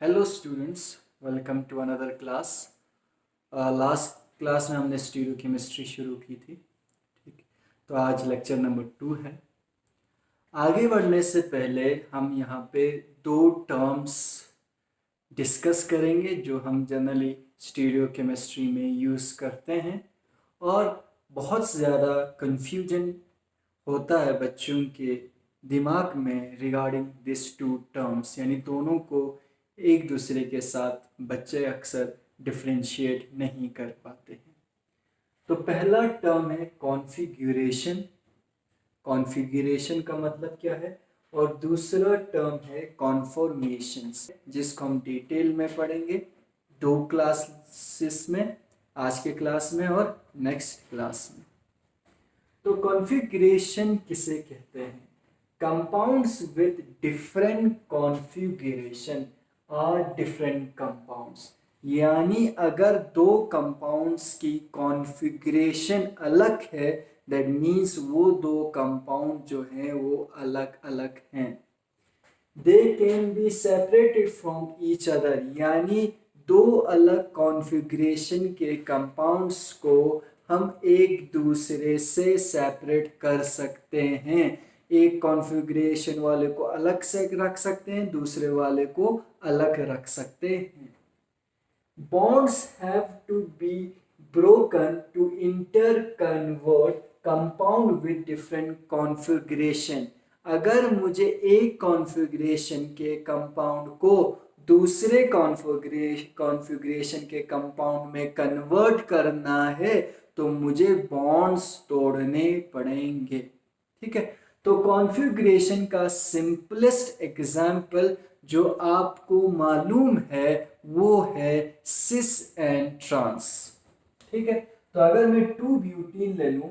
Hello students, welcome to another class. Last class में हमने stereo chemistry शुरू की थी। ठीक, तो आज लेक्चर नंबर 2 है। आगे बढ़ने से पहले हम यहाँ पे दो टर्म्स डिस्कस करेंगे जो हम जनरली स्टीरियो केमिस्ट्री में यूज़ करते हैं और बहुत ज़्यादा कन्फ्यूजन होता है बच्चों के दिमाग में रिगार्डिंग दिस टू टर्म्स, यानी दोनों को एक दूसरे के साथ बच्चे अक्सर डिफ्रेंशिएट नहीं कर पाते हैं। तो पहला टर्म है कॉन्फ़िगरेशन। कॉन्फ़िगरेशन का मतलब क्या है? और दूसरा टर्म है कॉन्फॉर्मेशंस, जिसको हम डिटेल में पढ़ेंगे दो क्लासेस में, आज के क्लास में और नेक्स्ट क्लास में। तो कॉन्फ़िगरेशन किसे कहते हैं? Compounds with different configuration are different compounds. यानी अगर दो कंपाउंड्स की कॉन्फ़िगरेशन अलग है, दैट मीन्स वो दो कंपाउंड जो हैं वो अलग अलग हैं। They can be separated from each other, यानी दो अलग कॉन्फ़िगरेशन के कंपाउंड्स को हम एक दूसरे से सेपरेट कर सकते हैं। एक कॉन्फ़िगरेशन वाले को अलग से रख सकते हैं, दूसरे वाले को अलग रख सकते हैं। Bonds have to be broken to interconvert compound with different configuration। अगर मुझे एक कॉन्फ़िगरेशन के कंपाउंड को दूसरे कॉन्फ़िगरेशन के कंपाउंड में कन्वर्ट करना है तो मुझे बॉन्ड्स तोड़ने पड़ेंगे। ठीक है, तो कॉन्फ़िगरेशन का सिंपलेस्ट एग्जाम्पल जो आपको मालूम है वो है सिस एंड ट्रांस। ठीक है, तो अगर मैं 2 ब्यूटीन ले लूं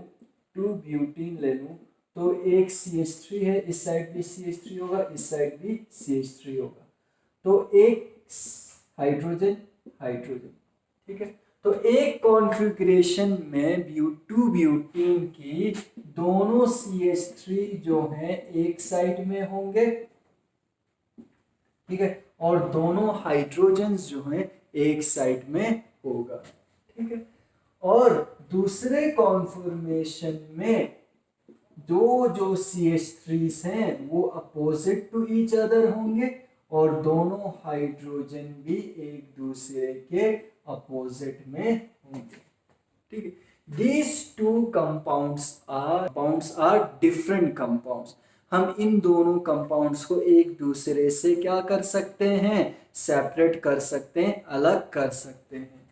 तो एक CH3 है, इस साइड भी CH3 होगा, इस साइड भी CH3 होगा, तो एक हाइड्रोजन हाइड्रोजन। ठीक है, तो एक कॉन्फ़िगरेशन में 2 ब्यूटीन की दोनों CH3 जो हैं एक साइड में होंगे। ठीक है, और दोनों हाइड्रोजन्स जो हैं एक साइड में होगा। ठीक है, और दूसरे कॉन्फॉर्मेशन में दो जो CH3s हैं वो अपोजिट टू ईच अदर होंगे और दोनों हाइड्रोजन भी एक दूसरे के अपोजिट में होंगे। ठीक है, these two compounds are different compounds। हम इन दोनों कंपाउंड्स को एक दूसरे से क्या कर सकते हैं? सेपरेट कर सकते हैं, अलग कर सकते हैं।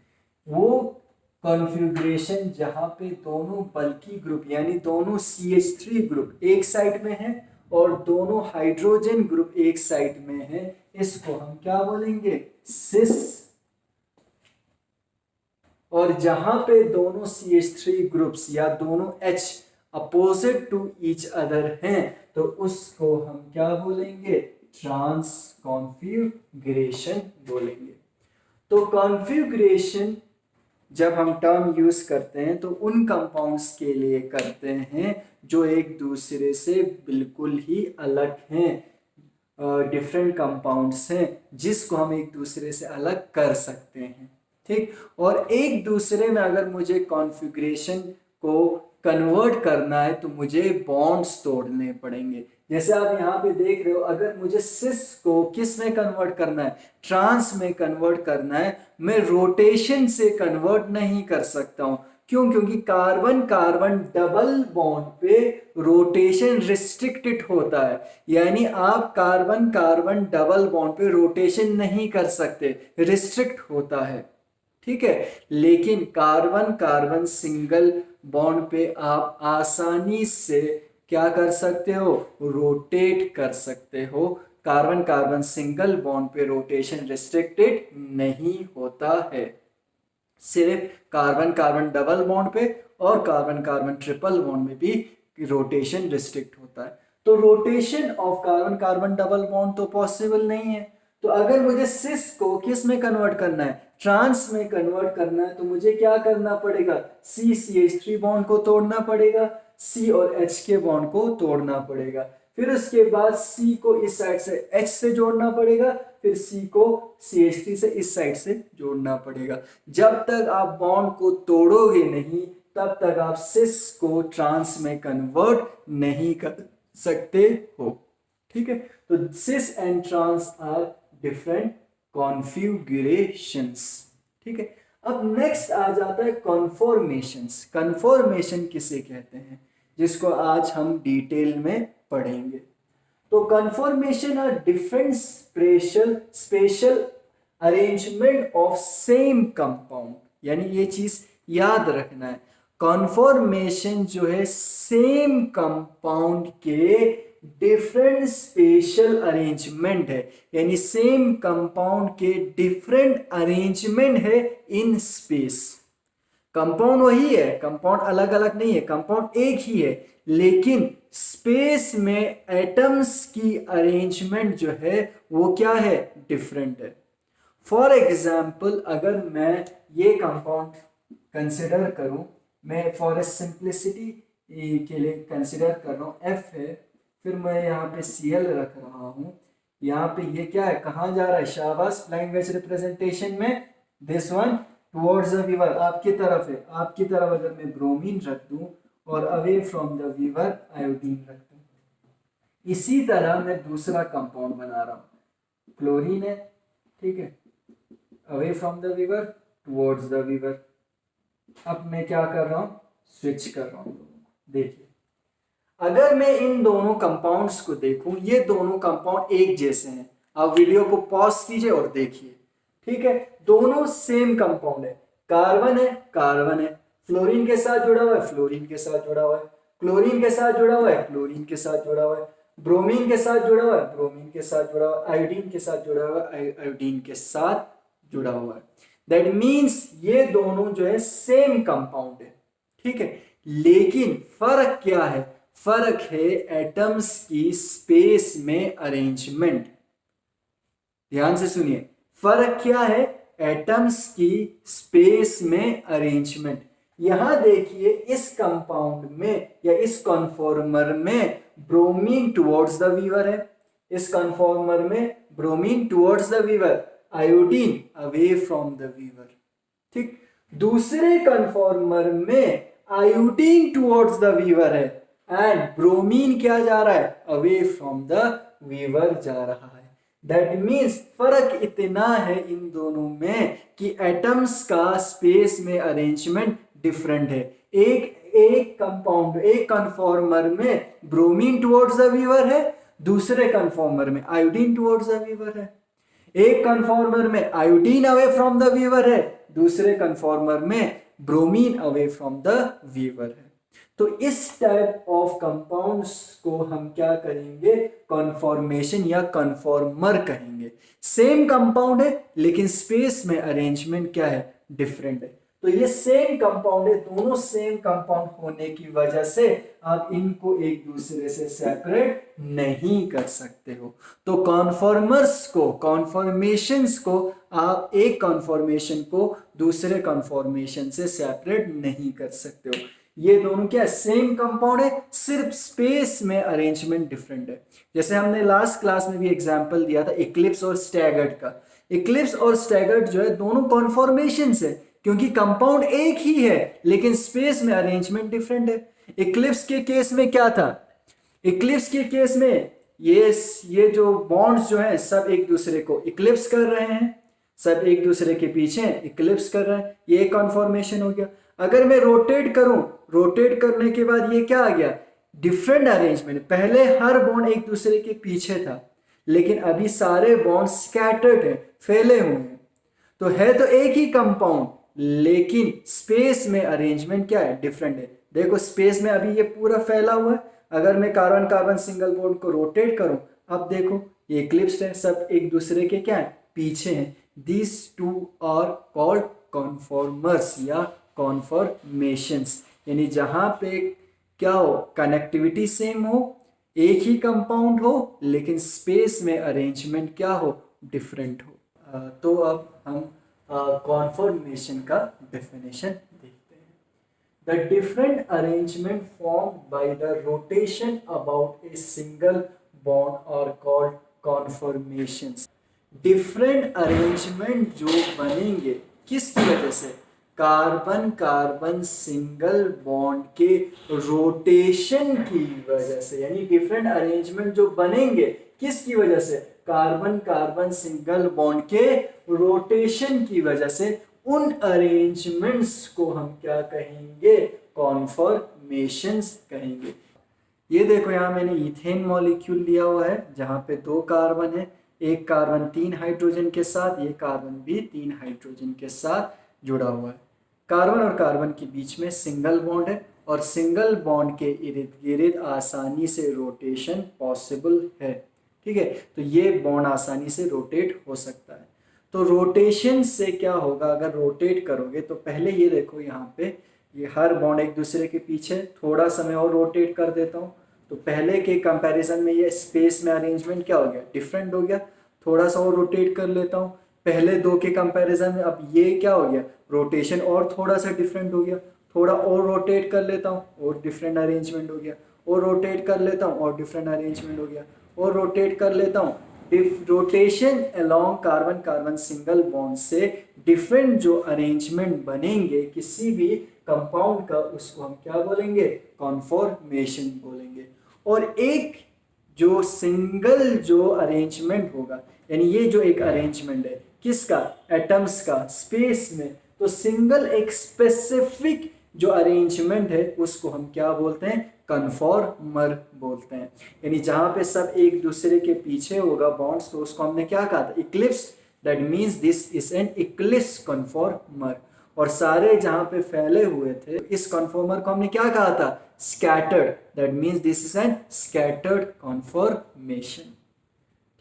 वो कॉन्फ़िगरेशन जहां पे दोनों बल्की ग्रुप यानी दोनों CH3 ग्रुप एक साइड में है और दोनों हाइड्रोजन ग्रुप एक साइड में है, इसको हम क्या बोलेंगे? सिस। और जहां पे दोनों CH3 ग्रुप्स या दोनों H opposite to each other हैं तो उसको हम क्या बोलेंगे? ट्रांस कॉन्फ़िगरेशन बोलेंगे। तो कॉन्फ़िगरेशन जब हम टर्म यूज करते हैं तो उन कंपाउंड्स के लिए करते हैं जो एक दूसरे से बिल्कुल ही अलग हैं, डिफरेंट कंपाउंड्स हैं जिसको हम एक दूसरे से अलग कर सकते हैं। ठीक, और एक दूसरे में अगर मुझे कॉन्फ़िगरेशन को कन्वर्ट करना है तो मुझे बॉन्ड्स तोड़ने पड़ेंगे। जैसे आप यहाँ पे देख रहे हो, अगर मुझे सिस को किस में कन्वर्ट करना है? ट्रांस में कन्वर्ट करना है। मैं रोटेशन से कन्वर्ट नहीं कर सकता हूँ। क्यों? क्योंकि कार्बन कार्बन डबल बॉन्ड पे रोटेशन रिस्ट्रिक्टेड होता है, यानी आप कार्बन कार्बन डबल बॉन्ड पे रोटेशन नहीं कर सकते, रिस्ट्रिक्ट होता है। ठीक है, लेकिन कार्बन कार्बन सिंगल बॉन्ड पे आप आसानी से क्या कर सकते हो? रोटेट कर सकते हो। कार्बन कार्बन सिंगल बॉन्ड पे रोटेशन रिस्ट्रिक्टेड नहीं होता है, सिर्फ कार्बन कार्बन डबल बॉन्ड पे और कार्बन कार्बन ट्रिपल बॉन्ड में भी रोटेशन रिस्ट्रिक्ट होता है। तो rotation of carbon carbon double bond तो पॉसिबल नहीं है। तो अगर मुझे सिस को किस में कन्वर्ट करना है? ट्रांस में कन्वर्ट करना है, तो मुझे क्या करना पड़ेगा? CH3 बॉन्ड को तोड़ना पड़ेगा, C और H के बॉन्ड को तोड़ना पड़ेगा। फिर उसके बाद C को इस साइड से H से जोड़ना पड़ेगा, फिर C को CH3 से इस साइड से जोड़ना पड़ेगा। जब तक आप बॉन्ड को तोड़ोगे नहीं तब तक आप सिस को ट्रांस में कन्वर्ट नहीं कर सकते हो। ठीक है, तो cis and trans are different configurations. ठीक है, अब नेक्स्ट आ जाता है कन्फॉर्मेशंस। कन्फॉर्मेशन किसे कहते हैं, जिसको आज हम डिटेल में पढ़ेंगे। तो conformation are different spatial arrangement of same compound, यानी ये चीज याद रखना है। कन्फॉर्मेशन जो है सेम कंपाउंड के डिफरेंट स्पेशल अरेंजमेंट है, यानी सेम कंपाउंड के डिफरेंट अरेंजमेंट है इन स्पेस। कंपाउंड वही है, कंपाउंड अलग अलग नहीं है, कंपाउंड एक ही है, लेकिन स्पेस में एटम्स की अरेंजमेंट जो है वो क्या है, डिफरेंट है। फॉर एग्जाम्पल अगर मैं ये कंपाउंड कंसिडर करूं, मैं फॉर ए सिंप्लिसिटी के लिए कंसिडर कर रहा हूँ, F है, फिर मैं यहाँ पे Cl रख रहा हूँ, यहाँ पे ये क्या है, कहाँ जा रहा है, शाबाश, फ्लाइंग वेज रिप्रेजेंटेशन में this one towards the viewer, आपकी तरफ है। आपकी तरफ अगर मैं ब्रोमीन रख दूं और away from the viewer iodine रख दूं, इसी तरह मैं दूसरा कंपाउंड बना रहा हूं, क्लोरीन है, ठीक है, away from the viewer towards the viewer. अब मैं क्या कर रहा हूं, स्विच कर रहा हूं। देखिए, अगर मैं इन दोनों कंपाउंड्स को देखूं, ये दोनों कंपाउंड एक जैसे हैं। आप वीडियो को पॉज कीजिए और देखिए, ठीक है, दोनों सेम कंपाउंड है, कार्बन है, कार्बन है, फ्लोरीन के साथ जुड़ा हुआ है, फ्लोरीन के साथ जुड़ा हुआ है, क्लोरीन के साथ जुड़ा हुआ है, क्लोरीन के साथ जुड़ा हुआ है, ब्रोमीन के साथ जुड़ा हुआ है, ब्रोमीन के साथ जुड़ा हुआ है, आयोडीन के साथ जुड़ा हुआ है, आयोडीन के साथ जुड़ा हुआ है। दैट मीन्स ये दोनों जो है सेम कंपाउंड है, ठीक है, लेकिन फर्क क्या है, फर्क है एटम्स की स्पेस में अरेंजमेंट। ध्यान से सुनिए, फर्क क्या है, एटम्स की स्पेस में अरेंजमेंट। यहां देखिए, इस कंपाउंड में या इस कन्फॉर्मर में ब्रोमीन टुवर्ड्स द वीवर है, इस कन्फॉर्मर में bromine towards the viewer, iodine away from the viewer. ठीक, दूसरे कन्फॉर्मर में आयोडीन टुवर्ड्स द वीवर है एंड ब्रोमीन क्या जा रहा है, अवे फ्रॉम द वीवर जा रहा है। दैट मीन्स फर्क इतना है इन दोनों में कि एटम्स का स्पेस में अरेंजमेंट डिफरेंट है। एक कंपाउंड, एक कन्फॉर्मर में ब्रोमीन टुवर्ड्स द वीवर है, दूसरे कन्फॉर्मर में आयोडीन टुवर्ड्स द वीवर है। एक कन्फॉर्मर में iodine away from the viewer है, दूसरे कन्फॉर्मर में bromine away from the viewer है। तो इस टाइप ऑफ कंपाउंड्स को हम क्या करेंगे, कन्फॉर्मेशन या कन्फॉर्मर कहेंगे। सेम कंपाउंड है लेकिन स्पेस में अरेंजमेंट क्या है, डिफरेंट है। तो ये सेम कंपाउंड है, दोनों सेम कंपाउंड होने की वजह से आप इनको एक दूसरे से सेपरेट नहीं कर सकते हो। तो कॉन्फॉर्मर्स को, कॉन्फॉर्मेशंस को आप एक कॉन्फॉर्मेशन को दूसरे कॉन्फॉर्मेशन से सेपरेट नहीं कर सकते हो। ये दोनों क्या सेम कंपाउंड है, सिर्फ स्पेस में अरेंजमेंट डिफरेंट है। जैसे हमने लास्ट क्लास में भी एग्जांपल दिया था इक्लिप्स और स्टैगर्ड का। इक्लिप्स और स्टैगर्ड जो है दोनों कॉन्फॉर्मेशंस है, क्योंकि कंपाउंड एक ही है लेकिन स्पेस में अरेंजमेंट डिफरेंट है। इक्लिप्स के केस में क्या था, इक्लिप्स के केस में ये जो बॉन्ड्स जो है सब एक दूसरे को इक्लिप्स कर रहे हैं, सब एक दूसरे के पीछे इक्लिप्स कर रहे हैं, ये कॉन्फॉर्मेशन हो गया। अगर मैं रोटेट करूं, रोटेट करने के बाद ये क्या आ गया, डिफरेंट अरेंजमेंट। पहले हर बॉन्ड एक दूसरे के पीछे था, लेकिन अभी सारे बॉन्ड स्कैटर्ड है, फैले हुए हैं। तो है तो एक ही कंपाउंड, लेकिन स्पेस में अरेंजमेंट क्या है, डिफरेंट है। देखो स्पेस में अभी ये पूरा फैला हुआ है, अगर मैं कार्बन कार्बन सिंगल बॉन्ड को रोटेट करूं, अब देखो ये इक्लिप्स्ड है, सब एक दूसरे के क्या है, पीछे हैं। These two are called conformers या कॉन्फॉर्मेशंस, यानी जहां पे क्या हो, कनेक्टिविटी सेम हो, एक ही कंपाउंड हो, लेकिन स्पेस में अरेंजमेंट क्या हो, डिफरेंट हो। तो अब हम कॉन्फॉर्मेशन का डेफिनेशन देखते हैं। The different arrangement form by the rotation about a single bond और कॉल्ड कॉन्फॉर्मेशंस। डिफरेंट अरेंजमेंट जो बनेंगे किसकी वजह से, कार्बन कार्बन सिंगल बॉन्ड के रोटेशन की वजह से, यानी डिफरेंट अरेंजमेंट जो बनेंगे किसकी वजह से, कार्बन कार्बन सिंगल बॉन्ड के रोटेशन की वजह से। उन अरेंजमेंट्स को हम क्या कहेंगे, कॉन्फॉर्मेशंस कहेंगे। ये देखो यहाँ मैंने इथेन मॉलिक्यूल लिया हुआ है जहाँ पे 2 कार्बन है, एक कार्बन 3 हाइड्रोजन के साथ, ये कार्बन भी 3 हाइड्रोजन के साथ जुड़ा हुआ है। कार्बन और कार्बन के बीच में सिंगल बॉन्ड है और सिंगल बॉन्ड के इर्द गिर्द आसानी से रोटेशन पॉसिबल है। ठीक है, तो ये बॉन्ड आसानी से रोटेट हो सकता है। तो रोटेशन से क्या होगा, अगर रोटेट करोगे तो पहले ये देखो यहाँ पे ये हर बॉन्ड एक दूसरे के पीछे, थोड़ा सा मैं और रोटेट कर देता हूँ तो पहले के कंपैरिजन में ये स्पेस में अरेंजमेंट क्या हो गया, डिफरेंट हो गया। थोड़ा सा और रोटेट कर लेता हूँ, पहले 2 के कंपैरिजन में अब ये क्या हो गया, रोटेशन और थोड़ा सा डिफरेंट हो गया। थोड़ा और रोटेट कर लेता हूँ और डिफरेंट अरेंजमेंट हो गया, और रोटेट कर लेता हूँ और डिफरेंट अरेंजमेंट हो गया, और रोटेट कर लेता हूँ। Rotation along carbon carbon single bond से डिफरेंट जो अरेंजमेंट बनेंगे किसी भी कंपाउंड का, उसको हम क्या बोलेंगे, कॉन्फॉर्मेशन बोलेंगे। और एक जो सिंगल जो अरेंजमेंट होगा, यानी ये जो एक अरेंजमेंट है किसका, एटम्स का स्पेस में, तो सिंगल एक स्पेसिफिक जो अरेंजमेंट है उसको हम क्या बोलते हैं, कन्फॉर्मर बोलते हैं। यानी जहां पे सब एक दूसरे के पीछे होगा बॉन्ड्स, तो उसको हमने क्या कहा था, Eclipse. That means this is an Eclipse conformer. और सारे जहां पे फैले हुए थे इस कन्फॉर्मर को हमने क्या कहा था, scattered. That means this is an scattered conformation.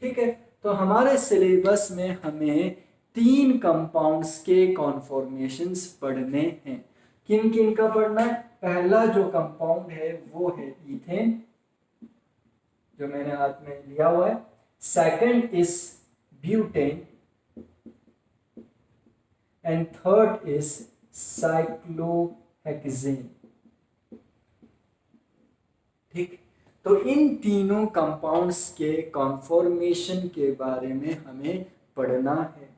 ठीक है, तो हमारे सिलेबस में हमें 3 कंपाउंड्स के कॉन्फॉर्मेशंस पढ़ने हैं। किन किन का पढ़ना है, पहला जो कंपाउंड है वो है इथेन, जो मैंने हाथ में लिया हुआ है। Second is butane and third is cyclohexane. ठीक, तो इन तीनों कंपाउंड्स के कॉन्फॉर्मेशन के बारे में हमें पढ़ना है।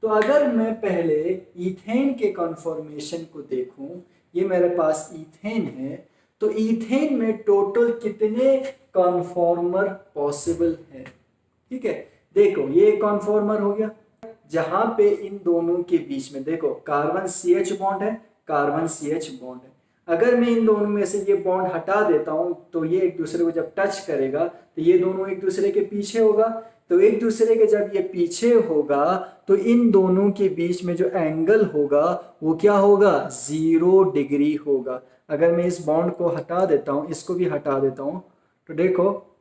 तो अगर मैं पहले इथेन के कॉन्फॉर्मेशन को देखूं, ये मेरे पास इथेन है, तो इथेन में टोटल कितने कॉन्फॉर्मर पॉसिबल है। ठीक है, देखो ये कॉन्फॉर्मर हो गया जहां पे इन दोनों के बीच में देखो कार्बन CH बॉन्ड है, कार्बन CH बॉन्ड है। अगर मैं इन दोनों में से ये बॉन्ड हटा देता हूं तो ये एक दूसरे को जब टच करेगा तो ये दोनों एक दूसरे के पीछे होगा। तो एक दूसरे के जब ये पीछे होगा तो इन दोनों के बीच में जो एंगल होगा वो क्या होगा, 0 डिग्री होगा। अगर मैं इस बॉन्ड को हटा देता हूँ, इसको भी हटा देता हूँ, तो देखो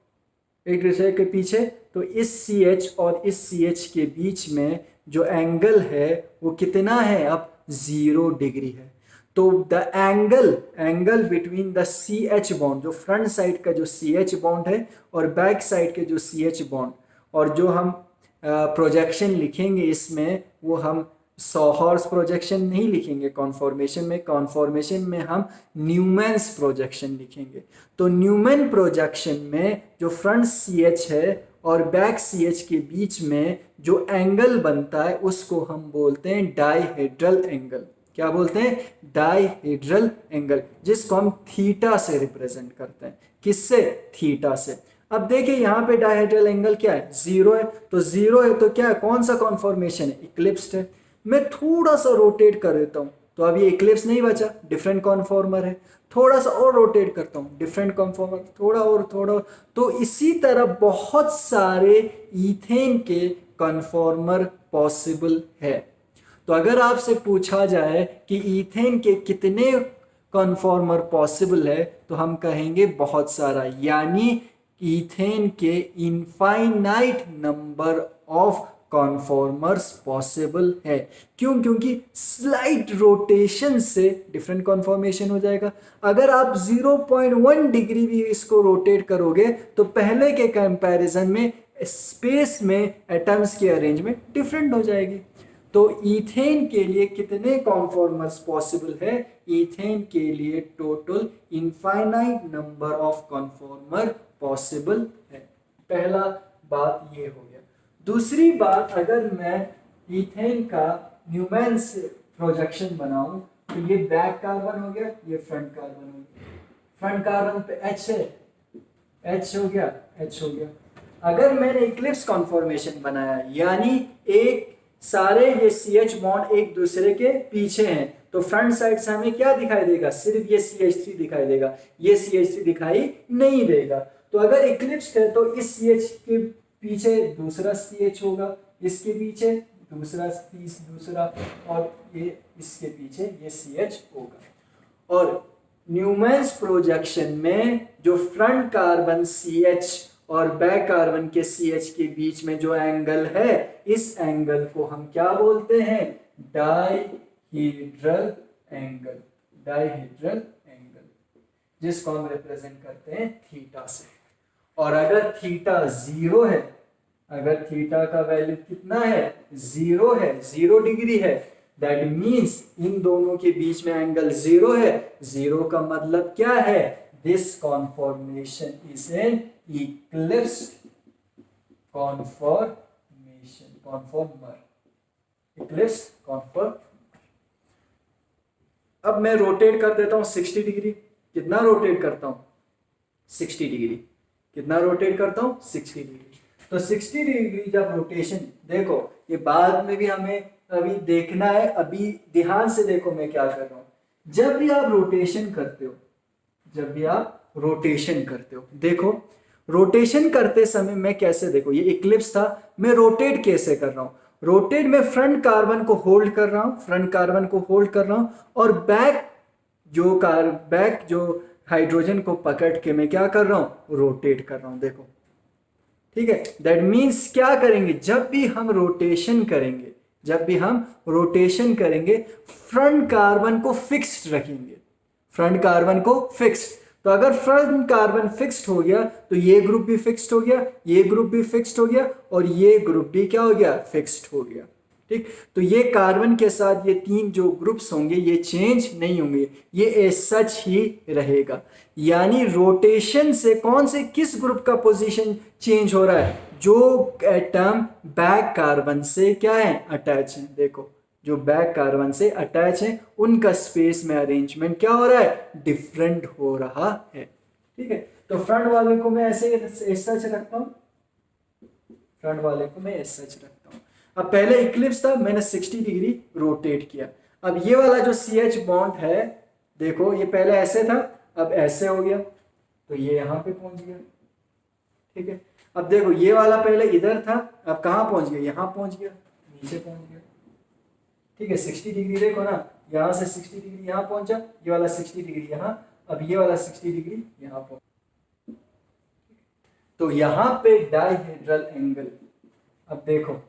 एक दूसरे के पीछे, तो इस CH और इस CH के बीच में जो एंगल है वो कितना है, अब 0 डिग्री है। तो the angle between the CH bond, जो फ्रंट साइड का जो CH बॉन्ड है और बैक साइड के जो CH बॉन्ड, और जो हम प्रोजेक्शन लिखेंगे इसमें वो हम सॉहर्स प्रोजेक्शन नहीं लिखेंगे कॉन्फॉर्मेशन में। कॉन्फॉर्मेशन में हम न्यूमैन्स प्रोजेक्शन लिखेंगे। तो न्यूमैन प्रोजेक्शन में जो फ्रंट CH है और बैक CH के बीच में जो एंगल बनता है उसको हम बोलते हैं डाइहेड्रल एंगल। क्या बोलते हैं, डाइहेड्रल एंगल, जिसको हम थीटा से रिप्रेजेंट करते हैं। किससे, थीटा से। अब देखिए यहाँ पे डाइहेड्रल एंगल क्या है, 0 है। तो 0 है तो क्या है, कौन सा कॉन्फॉर्मेशन है, इक्लिप्स्ड है। मैं थोड़ा सा रोटेट कर देता हूँ तो अब ये इक्लिप्स नहीं बचा, डिफरेंट कॉन्फॉर्मर है। थोड़ा सा और रोटेट करता हूँ, डिफरेंट कॉन्फॉर्मर, थोड़ा और। तो इसी तरह बहुत सारे इथेन के कॉन्फॉर्मर पॉसिबल है। तो अगर आपसे पूछा जाए कि इथेन के कितने कॉन्फॉर्मर पॉसिबल है तो हम कहेंगे बहुत सारा, यानी इथेन के infinite number of conformers possible है। क्यों, क्योंकि स्लाइट रोटेशन से डिफरेंट कॉन्फॉर्मेशन हो जाएगा। अगर आप 0.1 डिग्री भी इसको रोटेट करोगे तो पहले के कंपैरिजन में स्पेस में एटम्स की अरेंजमेंट डिफरेंट हो जाएगी। तो इथेन के लिए कितने कॉन्फॉर्मर्स पॉसिबल है, इथेन के लिए total infinite number of conformer possible है। पहला बात ये हो गया। दूसरी बात, अगर मैं इथेन का न्यूमैन्स प्रोजेक्शन बनाऊं तो ये बैक कार्बन हो गया, ये फ्रंट कार्बन हो गया। फ्रंट कार्बन पे H है, H हो गया, H हो गया। अगर मैंने इक्लिप्स कॉन्फॉर्मेशन बनाया यानी एक सारे ये CH बॉन्ड एक दूसरे के पीछे हैं, तो फ्रंट साइड से हमें क्या दिखाई देगा? सिर्फ ये CH3 दिखाई देगा, ये CH3 दिखाई नहीं देगा। तो अगर इक्लिप्स है तो इस CH के पीछे दूसरा CH होगा, इसके पीछे दूसरा और ये इसके पीछे ये CH होगा। और न्यूमैन्स प्रोजेक्शन में जो फ्रंट कार्बन CH और बैक कार्बन के CH के बीच में जो एंगल है, इस एंगल को हम क्या बोलते हैं? Dihedral angle. डाइहेड्रल एंगल जिसको हम रिप्रेजेंट करते हैं थीटा से। और अगर थीटा 0 है, अगर थीटा का वैल्यू कितना है? 0 है, 0 डिग्री है, दैट मीन्स इन दोनों के बीच में एंगल 0 है। 0 का मतलब क्या है? This conformation is an eclipsed conformer. Eclipsed conformer. अब मैं रोटेट कर देता हूं 60 डिग्री। कितना रोटेट करता हूं? 60 डिग्री। कितना रोटेट करता हूं? 60 डिग्री। तो 60 डिग्री जब रोटेशन, देखो ये बाद में भी हमें अभी देखना है, अभी ध्यान से देखो मैं क्या कर रहा हूं। जब भी आप रोटेशन करते हो, देखो रोटेशन करते समय मैं कैसे, देखो ये इक्लिप्स था, मैं रोटेट कैसे कर रहा हूं? रोटेट में फ्रंट कार्बन को होल्ड कर रहा हूं, और बैक जो हाइड्रोजन को पकड़ के मैं क्या कर रहा हूं? रोटेट कर रहा हूं। देखो, ठीक है। दैट मीन्स क्या करेंगे? जब भी हम रोटेशन करेंगे फ्रंट कार्बन को फिक्स्ड रखेंगे। तो अगर फ्रंट कार्बन फिक्स्ड हो गया तो ये ग्रुप भी फिक्स्ड हो गया, ये ग्रुप भी फिक्स्ड हो गया, और ये ग्रुप भी क्या हो गया? फिक्स्ड हो गया। ठीक। तो ये कार्बन के साथ ये 3 जो ग्रुप्स होंगे ये चेंज नहीं होंगे, ये एज सच ही रहेगा। यानी रोटेशन से किस ग्रुप का पोजीशन चेंज हो रहा है? जो एटम बैक कार्बन से क्या है? अटैच है। देखो जो बैक कार्बन से अटैच है उनका स्पेस में अरेंजमेंट क्या हो रहा है? डिफरेंट हो रहा है। ठीक है। तो फ्रंट वाले को मैं ऐसे सच रखता हूं, अब पहले इक्लिप्स था, मैंने 60 डिग्री रोटेट किया। अब ये वाला जो CH बॉन्ड है, देखो ये पहले ऐसे था, अब ऐसे हो गया, तो ये यहां पे पहुंच गया। ठीक है। अब देखो ये वाला पहले इधर था, अब कहां पहुंच गया? यहां पहुंच गया, नीचे पहुंच गया। ठीक है। 60 डिग्री देखो ना, यहां से 60 डिग्री यहां पहुंचा, ये वाला 60 डिग्री यहां, अब ये वाला 60 डिग्री यहां पहुंचा। तो यहां पे डाइहेड्रल एंगल, अब देखो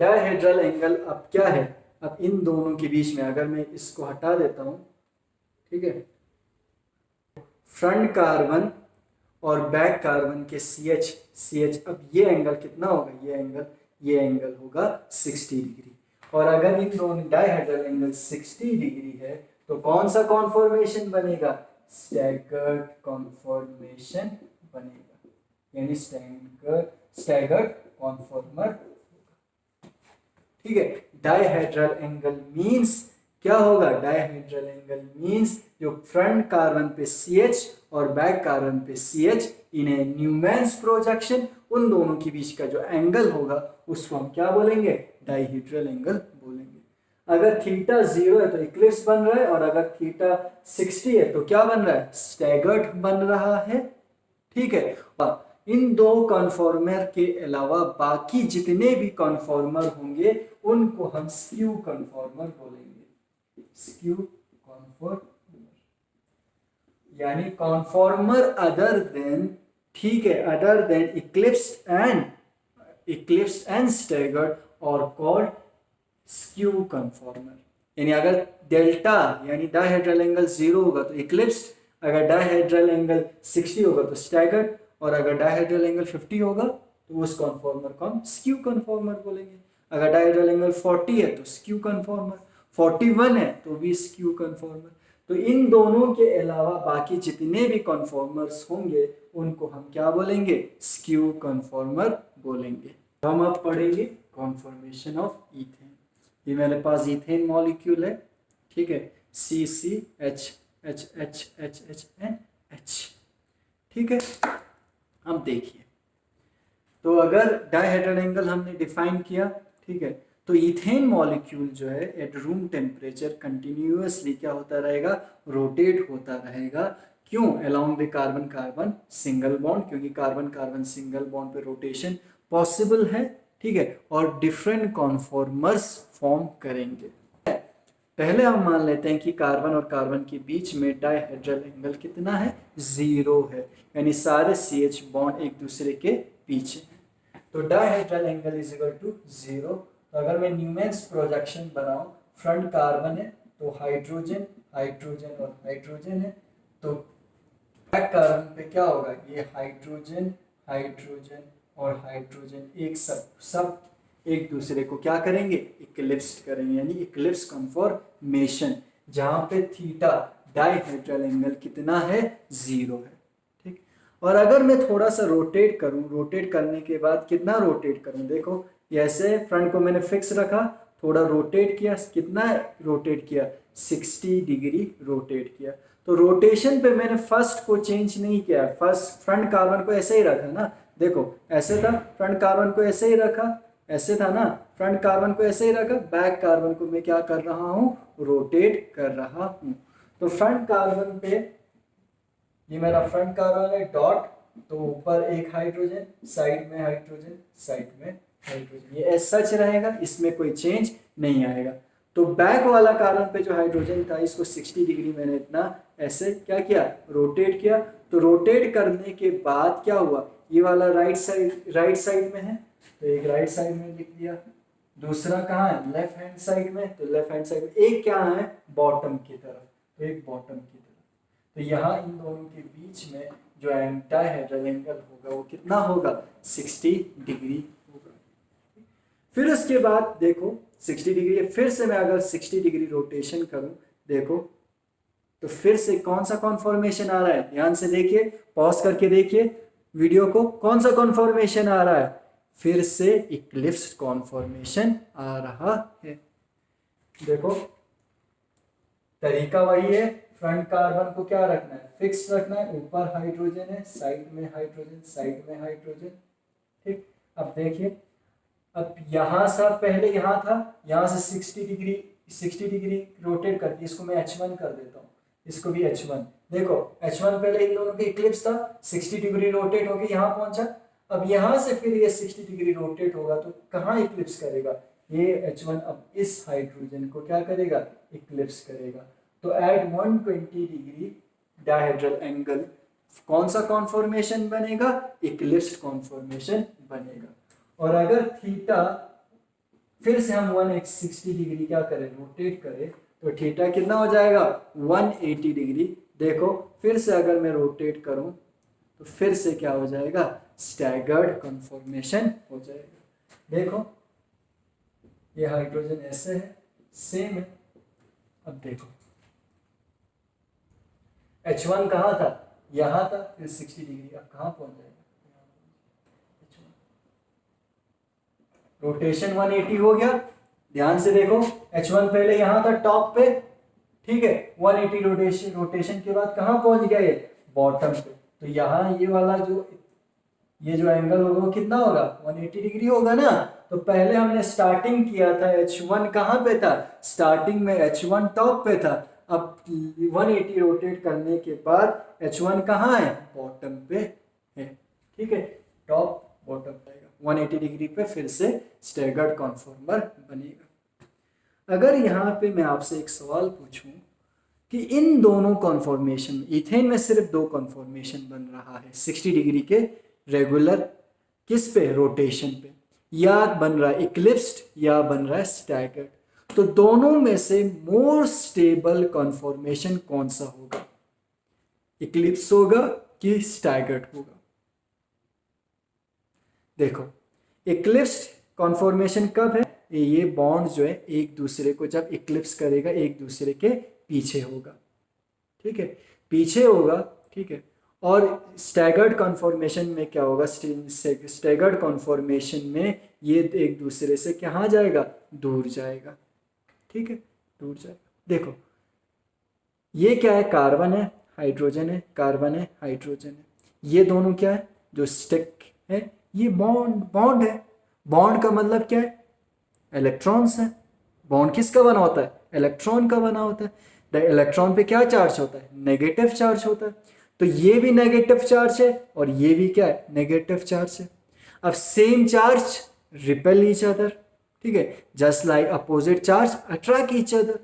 डाइहेड्रल एंगल अब क्या है? अब इन दोनों के बीच में अगर मैं इसको हटा देता हूं, ठीक है, फ्रंट कार्बन और बैक कार्बन के CH, अब ये एंगल कितना होगा? ये एंगल होगा 60 डिग्री। और अगर इन दोनों डाइहेड्रल एंगल 60 डिग्री है तो कौन सा कॉन्फॉर्मेशन बनेगा? स्टैगर्ड कॉन्फॉर्मेशन बनेगा, यानी स्टैगर्ड कॉन्फॉर्मर। ठीक है। डाइहेड्रल एंगल मींस क्या होगा? डाइहेड्रल एंगल मींस जो फ्रंट कार्बन पे CH और बैक कार्बन पे CH इन्हें न्यूमैन्स प्रोजेक्शन, उन दोनों के बीच का जो एंगल होगा उसको हम क्या बोलेंगे? डाइहेड्रल एंगल बोलेंगे। अगर थीटा 0 है तो इक्लिप्स बन रहा है, और अगर थीटा 60 है तो क्या बन रहा है? स्टैगर्ड बन रहा है। ठीक है। इन 2 कॉन्फॉर्मर के अलावा बाकी जितने भी कॉन्फॉर्मर होंगे उनको हम स्क्यू कॉन्फॉर्मर बोलेंगे। स्क्यू कॉन्फॉर्मर यानी कॉन्फॉर्मर अदर देन, ठीक है, other than eclipsed and staggered और कॉल्ड स्क्यू कॉन्फॉर्मर। यानी अगर डेल्टा यानी डाइहेड्रल एंगल 0 होगा तो इक्लिप्स्ड, अगर डाइहेड्रल एंगल 60 होगा तो स्टैगर्ड, और अगर डाइहेड्रल एंगल 50 होगा तो उस कॉन्फॉर्मर को हम स्क्यू कॉन्फॉर्मर बोलेंगे। अगर डाइहेड्रल एंगल 40 है तो स्क्यू कॉन्फॉर्मर, 41 है तो भी स्क्यू कन्फॉर्मर। तो इन दोनों के अलावा बाकी जितने भी कन्फॉर्मर्स होंगे उनको हम क्या बोलेंगे, स्क्यू कन्फॉर्मर बोलेंगे। हम अब पढ़ेंगे कॉन्फॉर्मेशन ऑफ ईथेन। ये मेरे पास ईथेन मॉलिक्यूल है, ठीक है, C C H H H H H N H, ठीक है। अब देखिए, तो अगर डायहेड्रल एंगल हमने डिफाइन किया, ठीक है, तो इथेन मॉलिक्यूल जो है एट रूम टेम्परेचर कंटिन्यूअसली क्या होता रहेगा, रोटेट होता रहेगा। क्यों? Along the carbon carbon single bond, क्योंकि कार्बन कार्बन सिंगल बॉन्ड पे रोटेशन पॉसिबल है, ठीक है, और डिफरेंट कॉन्फॉर्मर्स फॉर्म करेंगे। पहले हम मान लेते हैं कि कार्बन और कार्बन के बीच में डायहेड्रल एंगल कितना है, 0 है, यानी सारे CH बॉन्ड एक दूसरे के पीछे हैं। तो dihedral angle is equal to 0। तो अगर मैं न्यूमेन्स प्रोजेक्शन बनाऊं, फ्रंट कार्बन है तो हाइड्रोजन हाइड्रोजन और हाइड्रोजन है, तो बैक कार्बन पे क्या होगा, ये हाइड्रोजन हाइड्रोजन और हाइड्रोजन एक सब एक दूसरे को क्या करेंगे, इक्लिप्स करेंगे, यानी इक्लिप्स कन्फॉर्मेशन, जहां पे थीटा डायहेड्रल एंगल कितना है, 0 है, ठीक। और अगर मैं थोड़ा सा रोटेट करूं, रोटेट करने के बाद कितना रोटेट करूं, देखो ऐसे फ्रंट को मैंने फिक्स रखा, थोड़ा रोटेट किया, कितना रोटेट किया, 60 डिग्री रोटेट किया। तो रोटेशन पे मैंने फर्स्ट को चेंज नहीं किया, फर्स्ट फ्रंट कार्बन को ऐसे ही रखा ना, देखो ऐसे था, फ्रंट कार्बन को ऐसे ही रखा, ऐसे था ना, फ्रंट कार्बन को ऐसे ही रखा, बैक कार्बन को मैं क्या कर रहा हूँ, रोटेट कर रहा हूँ। तो फ्रंट कार्बन पे, ये मेरा फ्रंट कार्बन है डॉट, तो ऊपर एक हाइड्रोजन, साइड में हाइड्रोजन, साइड में हाइड्रोजन, ये एज सच रहेगा, इसमें कोई चेंज नहीं आएगा। तो बैक वाला कार्बन पे जो हाइड्रोजन था, इसको 60 डिग्री मैंने इतना ऐसे क्या किया, रोटेट किया। तो रोटेट करने के बाद क्या हुआ, ये वाला राइट साइड में है, तो एक राइट साइड में लिख दिया, दूसरा कहाँ है, लेफ्ट हैंड साइड में, तो लेफ्ट हैंड साइड में एक क्या है, बॉटम की तरफ, तो एक बॉटम की तरफ। तो यहाँ इन दोनों के बीच में जो डायहेड्रल एंगल होगा वो कितना होगा, 60 डिग्री होगा। फिर उसके बाद देखो 60 डिग्री है, फिर से मैं अगर 60 डिग्री रोटेशन करूं, देखो तो फिर से कौन सा कॉन्फॉर्मेशन आ रहा है, ध्यान से देखिए, पॉज करके देखिए वीडियो को, कौन सा कॉन्फॉर्मेशन आ रहा है, फिर से इक्लिप्स कॉन्फॉर्मेशन आ रहा है। देखो तरीका वही है, फ्रंट कार्बन को क्या रखना है, फिक्स रखना है, ऊपर हाइड्रोजन है, साइड में हाइड्रोजन, साइड में हाइड्रोजन, ठीक। अब देखिए, अब यहाँ सा पहले यहाँ था, यहाँ से 60 डिग्री रोटेट करके इसको मैं H1 कर देता हूँ, इसको भी H1। देखो H1 पहले इन दोनों के इक्लिप्स था, 60 डिग्री रोटेट होके यहाँ पहुंचा, अब यहाँ से फिर ये 60 डिग्री रोटेट होगा तो कहाँ इक्लिप्स करेगा, ये H1 अब इस हाइड्रोजन को क्या करेगा, इक्लिप्स करेगा। तो एट 120 डिग्री डायहेड्रल एंगल कौन सा कॉन्फॉर्मेशन बनेगा, इक्लिप्स कॉन्फॉर्मेशन बनेगा। और अगर थीटा फिर से हम 160 डिग्री क्या करें, रोटेट करें, तो थीटा कितना हो जाएगा, 180 डिग्री। देखो फिर से अगर मैं रोटेट करूं तो फिर से क्या हो जाएगा, स्टैगर्ड कन्फॉर्मेशन हो जाएगा। देखो ये हाइड्रोजन ऐसे है, सेम है। अब देखो H1 कहाँ था, यहाँ था, फिर 60 डिग्री, अब कहाँ पहुंच जाएगा, रोटेशन 180 हो गया। ध्यान से देखो H1 पहले यहाँ था टॉप पे, ठीक है, 180 रोटेशन के बाद कहाँ पहुंच गया, ये बॉटम पे। तो यहाँ ये वाला ये जो एंगल होगा वो कितना होगा, 180 डिग्री होगा ना। तो पहले हमने स्टार्टिंग किया था, H1 कहाँ पे था, स्टार्टिंग में H1 टॉप पे था, अब 180 रोटेट करने के बाद H1 कहाँ है, बॉटम पे है, ठीक है, टॉप बॉटम आएगा, 180 डिग्री पे फिर से स्टैगर्ड कॉन्फॉर्मर बनेगा। अगर यहाँ पे मैं आपसे एक सवाल पूछूं कि इन दोनों कॉन्फॉर्मेशन, इथेन में सिर्फ दो कॉन्फॉर्मेशन बन रहा है 60 डिग्री के रेगुलर, किस पे, रोटेशन पे, या बन रहा है इक्लिप्स्ड या बन रहा है स्टैगर्ड, तो दोनों में से मोर स्टेबल कॉन्फॉर्मेशन कौन सा होगा, इक्लिप्स होगा कि स्टैगर्ड होगा। देखो इक्लिप्स्ड कॉन्फॉर्मेशन कब है, ये बॉन्ड जो है एक दूसरे को जब इक्लिप्स करेगा एक दूसरे के पीछे होगा, ठीक है, पीछे होगा, ठीक है। और स्टैगर्ड कॉन्फॉर्मेशन में क्या होगा, स्टैगर्ड कॉन्फॉर्मेशन में ये एक दूसरे से कहाँ जाएगा, दूर जाएगा, ठीक है, दूर जाएगा। देखो ये क्या है, कार्बन है, हाइड्रोजन है, कार्बन है, हाइड्रोजन है, ये दोनों क्या है, जो स्टिक है, ये बॉन्ड बॉन्ड है। बॉन्ड का मतलब क्या है, इलेक्ट्रॉन्स है। बॉन्ड किसका बना होता है, इलेक्ट्रॉन का बना होता है। इलेक्ट्रॉन पे क्या चार्ज होता है, नेगेटिव चार्ज होता है। तो ये भी नेगेटिव चार्ज है और ये भी क्या है, नेगेटिव चार्ज है। अब same charge repel each other, ठीक है, just like opposite charge attract each other.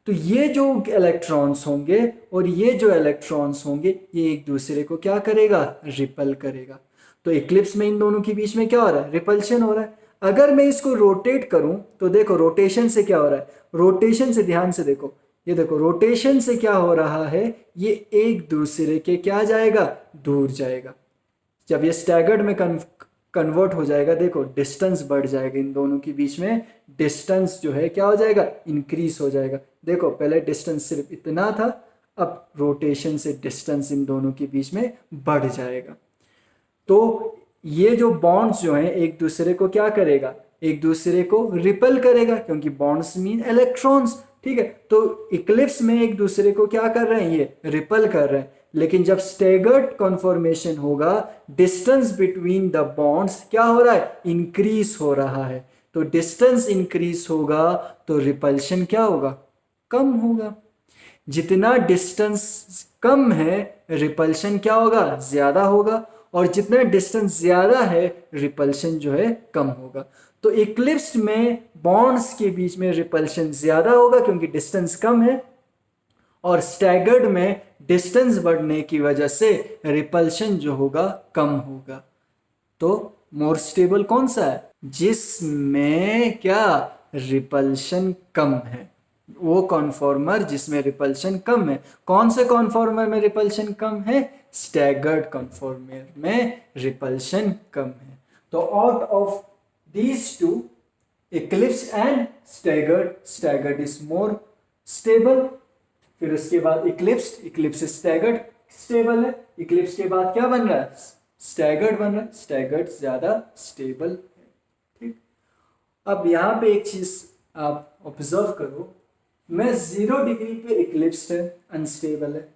तो ये जो इलेक्ट्रॉन्स होंगे और ये जो इलेक्ट्रॉन्स होंगे ये एक दूसरे को क्या करेगा, रिपल करेगा। तो इक्लिप्स में इन दोनों के बीच में क्या हो रहा है, रिपल्शन हो रहा है। अगर मैं इसको रोटेट करूं तो देखो रोटेशन से क्या हो रहा है, रोटेशन से ध्यान से देखो, ये देखो रोटेशन से क्या हो रहा है, ये एक दूसरे के क्या जाएगा, दूर जाएगा। जब ये स्टैगर्ड में कन्वर्ट हो जाएगा, देखो डिस्टेंस बढ़ जाएगा, इन दोनों के बीच में डिस्टेंस जो है क्या हो जाएगा, इंक्रीज हो जाएगा। देखो पहले डिस्टेंस सिर्फ इतना था, अब रोटेशन से डिस्टेंस इन दोनों के बीच में बढ़ जाएगा। तो ये जो बॉन्ड्स जो हैं एक दूसरे को क्या करेगा, एक दूसरे को रिपेल करेगा, क्योंकि बॉन्ड्स मीन इलेक्ट्रॉन्स, ठीक है। तो इक्लिप्स में एक दूसरे को क्या कर रहे हैं, ये रिपेल कर रहे हैं। लेकिन जब स्टैगर्ड कॉन्फॉर्मेशन होगा, डिस्टेंस बिटवीन द बॉन्ड्स क्या हो रहा है, इंक्रीज हो रहा है। तो डिस्टेंस इंक्रीज होगा तो रिपल्शन क्या होगा, कम होगा। जितना डिस्टेंस कम है रिपल्शन क्या होगा, ज्यादा होगा। और जितना डिस्टेंस ज्यादा है रिपल्शन जो है कम होगा। तो इक्लिप्स में बॉन्ड्स के बीच में रिपल्शन ज्यादा होगा क्योंकि डिस्टेंस कम है, और स्टैगर्ड में डिस्टेंस बढ़ने की वजह से रिपल्शन जो होगा कम होगा। तो मोर स्टेबल कौन सा है, जिसमें क्या रिपल्शन कम है, वो कॉन्फॉर्मर जिसमें रिपल्शन कम है। कौन से कॉन्फॉर्मर में रिपल्शन कम है, स्टैगर्ड कॉन्फॉर्मर में रिपल्शन कम है। तो out of these two, Eclipse and staggered, staggered is more stable. फिर उसके बाद इक्लिप्स, इक्लिप्स स्टैगर्ड स्टेबल है। इक्लिप्स के बाद क्या बन रहा है, स्टैगर्ड बन रहा है, स्टैगर्ड ज्यादा स्टेबल है, ठीक। अब यहां पे एक चीज आप ऑब्जर्व करो, मैं 0 डिग्री पे इक्लिप्स है, अनस्टेबल है।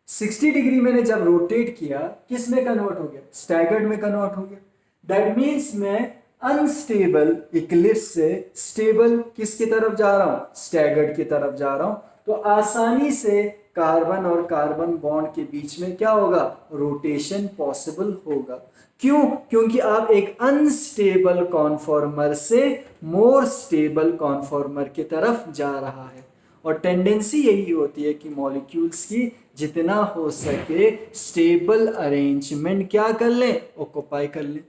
60 डिग्री मैंने जब रोटेट किया, किस में कन्वर्ट हो गया, स्टैगर्ड में कन्वर्ट हो गया। दैट मीन्स मैं अनस्टेबल इक्लिप्स से स्टेबल किसकी तरफ जा रहा हूं, स्टैगर्ड की तरफ जा रहा हूं। तो आसानी से कार्बन और कार्बन बॉन्ड के बीच में क्या होगा, रोटेशन पॉसिबल होगा। क्यों, क्योंकि आप एक अनस्टेबल कॉन्फॉर्मर से मोर स्टेबल कॉन्फॉर्मर की तरफ जा रहा है। और टेंडेंसी यही होती है कि मॉलिक्यूल्स की जितना हो सके स्टेबल अरेंजमेंट क्या कर लें, ऑक्युपाई कर लें,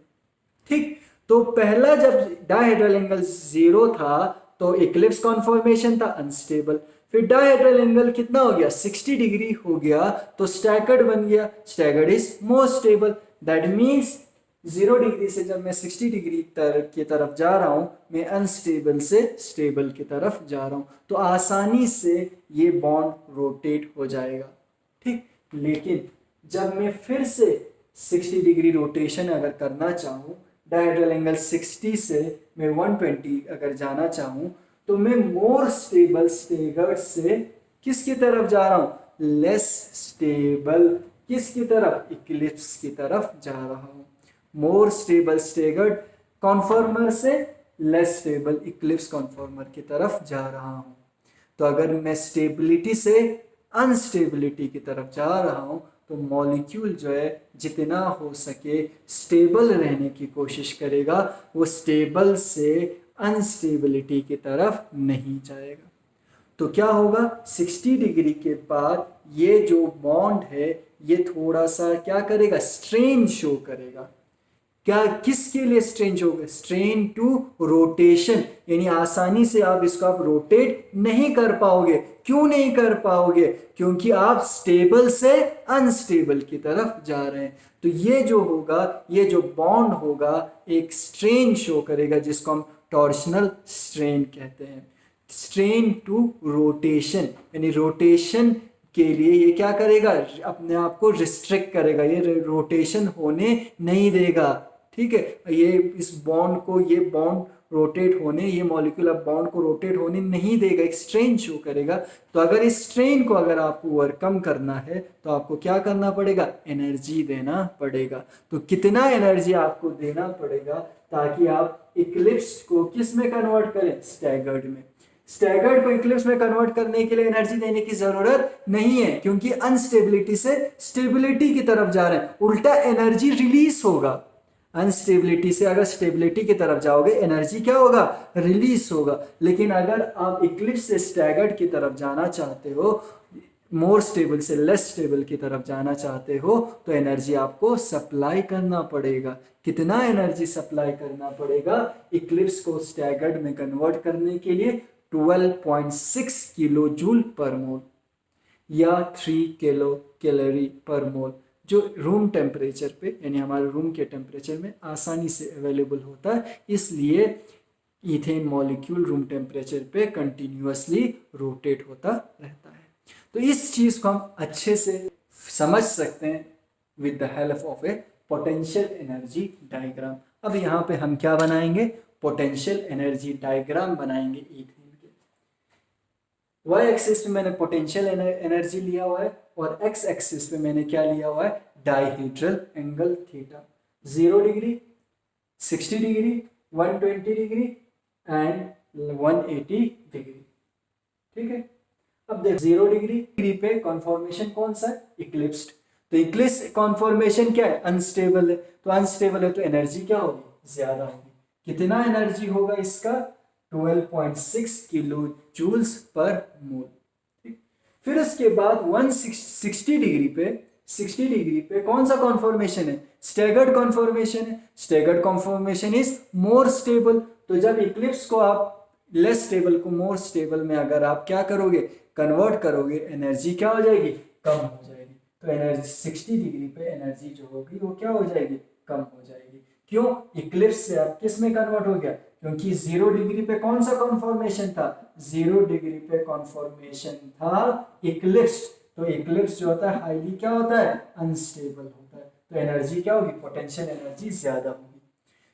ठीक। तो पहला जब डायहेड्रल एंगल 0 था तो इक्लिप्स कॉन्फॉर्मेशन था अनस्टेबल। फिर डायहेड्रल एंगल कितना हो गया, 60 डिग्री हो गया तो स्टैगर्ड बन गया, staggered is more stable. That means 0 degree से जब मैं 60 डिग्री की तरफ जा रहा हूं, मैं अनस्टेबल से स्टेबल की तरफ जा रहा हूं। तो आसानी से ये बॉन्ड रोटेट हो जाएगा, ठीक। लेकिन जब मैं फिर से 60 डिग्री रोटेशन अगर करना चाहूँ, डायहेड्रल एंगल 60 से मैं 120 अगर जाना चाहूँ, तो मैं मोर स्टेबल स्टैगर्ड से किसकी तरफ जा रहा हूँ, लेस स्टेबल किसकी तरफ, इक्लिप्स की तरफ जा रहा हूँ। मोर स्टेबल स्टैगर्ड कॉन्फॉर्मर से लेस स्टेबल इक्लिप्स कॉन्फॉर्मर की तरफ जा रहा हूँ। तो अगर मैं स्टेबिलिटी से अनस्टेबिलिटी की तरफ जा रहा हूँ तो मॉलिक्यूल जो है जितना हो सके स्टेबल रहने की कोशिश करेगा, वो स्टेबल से अनस्टेबिलिटी की तरफ नहीं जाएगा। तो क्या होगा, 60 डिग्री के बाद ये जो बॉन्ड है ये थोड़ा सा क्या करेगा, स्ट्रेन शो करेगा। क्या, किसके लिए स्ट्रेन होगा, स्ट्रेन टू रोटेशन, यानी आसानी से आप इसको आप रोटेट नहीं कर पाओगे। क्यों नहीं कर पाओगे, क्योंकि आप स्टेबल से अनस्टेबल की तरफ जा रहे हैं। तो ये जो होगा, ये जो बॉन्ड होगा एक स्ट्रेन शो करेगा जिसको हम टॉर्शनल स्ट्रेन कहते हैं। स्ट्रेन टू रोटेशन, यानी रोटेशन के लिए ये क्या करेगा, अपने आप को रिस्ट्रिक्ट करेगा, ये रोटेशन होने नहीं देगा। ठीक है, ये इस बॉन्ड को, ये बॉन्ड रोटेट होने, ये मॉलिक्यूल अब बॉन्ड को रोटेट होने नहीं देगा, एक स्ट्रेन शो करेगा। तो अगर इस स्ट्रेन को अगर आपको ओवरकम करना है तो आपको क्या करना पड़ेगा, एनर्जी देना पड़ेगा। तो कितना एनर्जी आपको देना पड़ेगा ताकि आप इक्लिप्स को किस में कन्वर्ट करें, स्टैगर्ड में। स्टैगर्ड को इक्लिप्स में कन्वर्ट करने के लिए एनर्जी देने की जरूरत नहीं है, क्योंकि अनस्टेबिलिटी से स्टेबिलिटी की तरफ जा रहे हैं, उल्टा एनर्जी रिलीज होगा। अनस्टेबिलिटी से अगर स्टेबिलिटी की तरफ जाओगे, एनर्जी क्या होगा, रिलीज होगा। लेकिन अगर आप इक्लिप्स से स्टैगर्ड की तरफ जाना चाहते हो, मोर स्टेबल से लेस स्टेबल की तरफ जाना चाहते हो, तो एनर्जी आपको सप्लाई करना पड़ेगा। कितना एनर्जी सप्लाई करना पड़ेगा इक्लिप्स को स्टैगर्ड में कन्वर्ट करने के लिए, 12.6 किलो जूल पर मोल या 3 किलो कैलोरी पर मोल, जो रूम टेम्परेचर पे, यानी हमारे रूम के टेम्परेचर में आसानी से अवेलेबल होता है। इसलिए इथेन मॉलिक्यूल रूम टेम्परेचर पे कंटिन्यूअसली रोटेट होता रहता है। तो इस चीज़ को हम अच्छे से समझ सकते हैं with the help of A potential energy diagram. अब यहाँ पे हम क्या बनाएंगे, पोटेंशियल एनर्जी डायग्राम बनाएंगे इथेन के। वाई एक्सिस पे मैंने पोटेंशियल एनर्जी लिया हुआ है और एक्स एक्सिस पे मैंने क्या लिया हुआ है, dihedral angle theta. 0 degree, 60 degree, 120 degree and 180 degree. ठीक है, अब देख 0 डिग्री पे कॉन्फॉर्मेशन कौन सा है, इक्लिप्स्ड। तो इक्लिप्स कॉन्फॉर्मेशन क्या है, अनस्टेबल है। तो अनस्टेबल है तो एनर्जी क्या होगी, ज्यादा होगी। कितना एनर्जी होगा इसका, 12.6 किलो जूल्स पर मोल। ठीक, फिर उसके बाद 160 डिग्री पे कौन सा कॉन्फॉर्मेशन है, स्टैगर्ड कॉन्फॉर्मेशन है। Staggered conformation is more stable. तो जब इक्लिप्स को आप लेस स्टेबल को मोर स्टेबल में अगर आप क्या करोगे, कन्वर्ट करोगे, एनर्जी क्या हो जाएगी, कम हो जाएगी। तो एनर्जी 60 डिग्री पे एनर्जी जो होगी वो क्या हो जाएगी, कम हो जाएगी। क्यों, इक्लिप्स से आप किस में कन्वर्ट हो गया, क्योंकि 0 डिग्री पे कौन सा कॉन्फॉर्मेशन था, 0 डिग्री पे कॉन्फॉर्मेशन था इक्लिप्स। तो इक्लिप्स जो होता है हाईली क्या होता है, अनस्टेबल होता है। तो एनर्जी क्या होगी, पोटेंशियल एनर्जी ज्यादा होगी।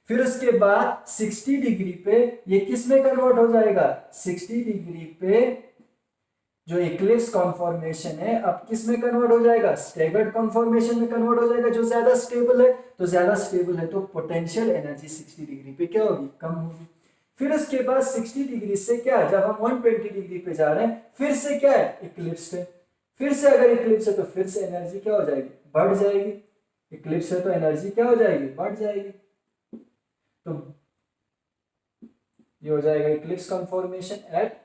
फिर उसके बाद 60 डिग्री पे ये किस में कन्वर्ट हो जाएगा, 60 डिग्री पे जो इक्लिप्स कॉन्फॉर्मेशन है अब किस में कन्वर्ट हो जाएगा, स्टैगर्ड कॉन्फॉर्मेशन में कन्वर्ट हो जाएगा, जो ज्यादा स्टेबल है। तो ज्यादा स्टेबल है तो पोटेंशियल एनर्जी 60 डिग्री पे क्या होगी, कम होगी। फिर उसके बाद 60 डिग्री से क्या, जब हम 120 डिग्री पे जा रहे हैं, फिर से क्या है, इक्लिप्स है। फिर से अगर इक्लिप्स है तो फिर से एनर्जी क्या हो जाएगी, बढ़ जाएगी। इक्लिप्स है तो एनर्जी क्या हो जाएगी, बढ़ जाएगी। तो ये हो जाएगा eclipse conformation at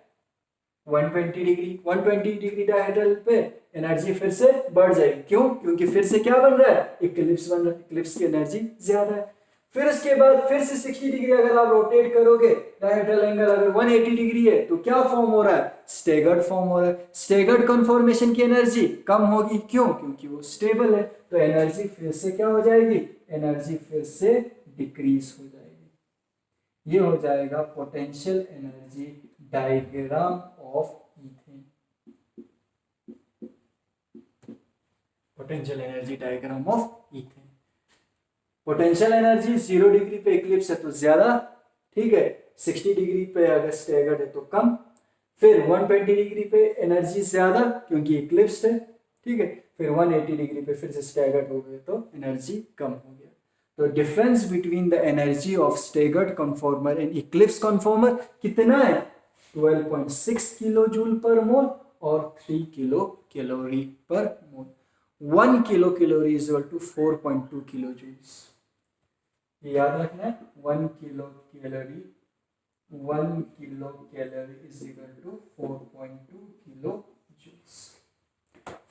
120 degree. 120 degree dihedral पे एनर्जी फिर से बढ़ जाएगी। क्यों, क्योंकि फिर से क्या बन रहा है, इक्लिप्स बन रहा है, इक्लिप्स की एनर्जी ज्यादा है। फिर उसके बाद फिर से 60 डिग्री अगर आप रोटेट करोगे, डायहेड्रल एंगल अगर 180 डिग्री है तो क्या फॉर्म हो रहा है, स्टैगर्ड फॉर्म हो रहा है। स्टैगर्ड कन्फॉर्मेशन की एनर्जी कम होगी। क्यों, क्योंकि वो स्टेबल है। तो एनर्जी फिर से क्या हो जाएगी, एनर्जी फिर से डिक्रीज हो जाएगी। ये हो जाएगा potential energy diagram of ethane. Potential energy diagram of ethane. Potential energy 0 degree पे इक्लिप्स है तो ज्यादा, ठीक है, 60 डिग्री पे अगर स्टैगर्ड है तो कम। फिर 120 डिग्री पे एनर्जी ज्यादा क्योंकि इक्लिप्स है, ठीक है। फिर 180 डिग्री पे फिर से स्टैगर्ड हो गए तो एनर्जी कम हो गया। तो difference between the energy of staggered conformer and Eclipse conformer कितना है, 12.6 किलो जूल पर मोल और 3 kilocalorie per mole. 1 kilocalorie is equal to 4.2 kilojoules. ये याद रखना है, 1 kilocalorie is equal to 4.2 kilojoules.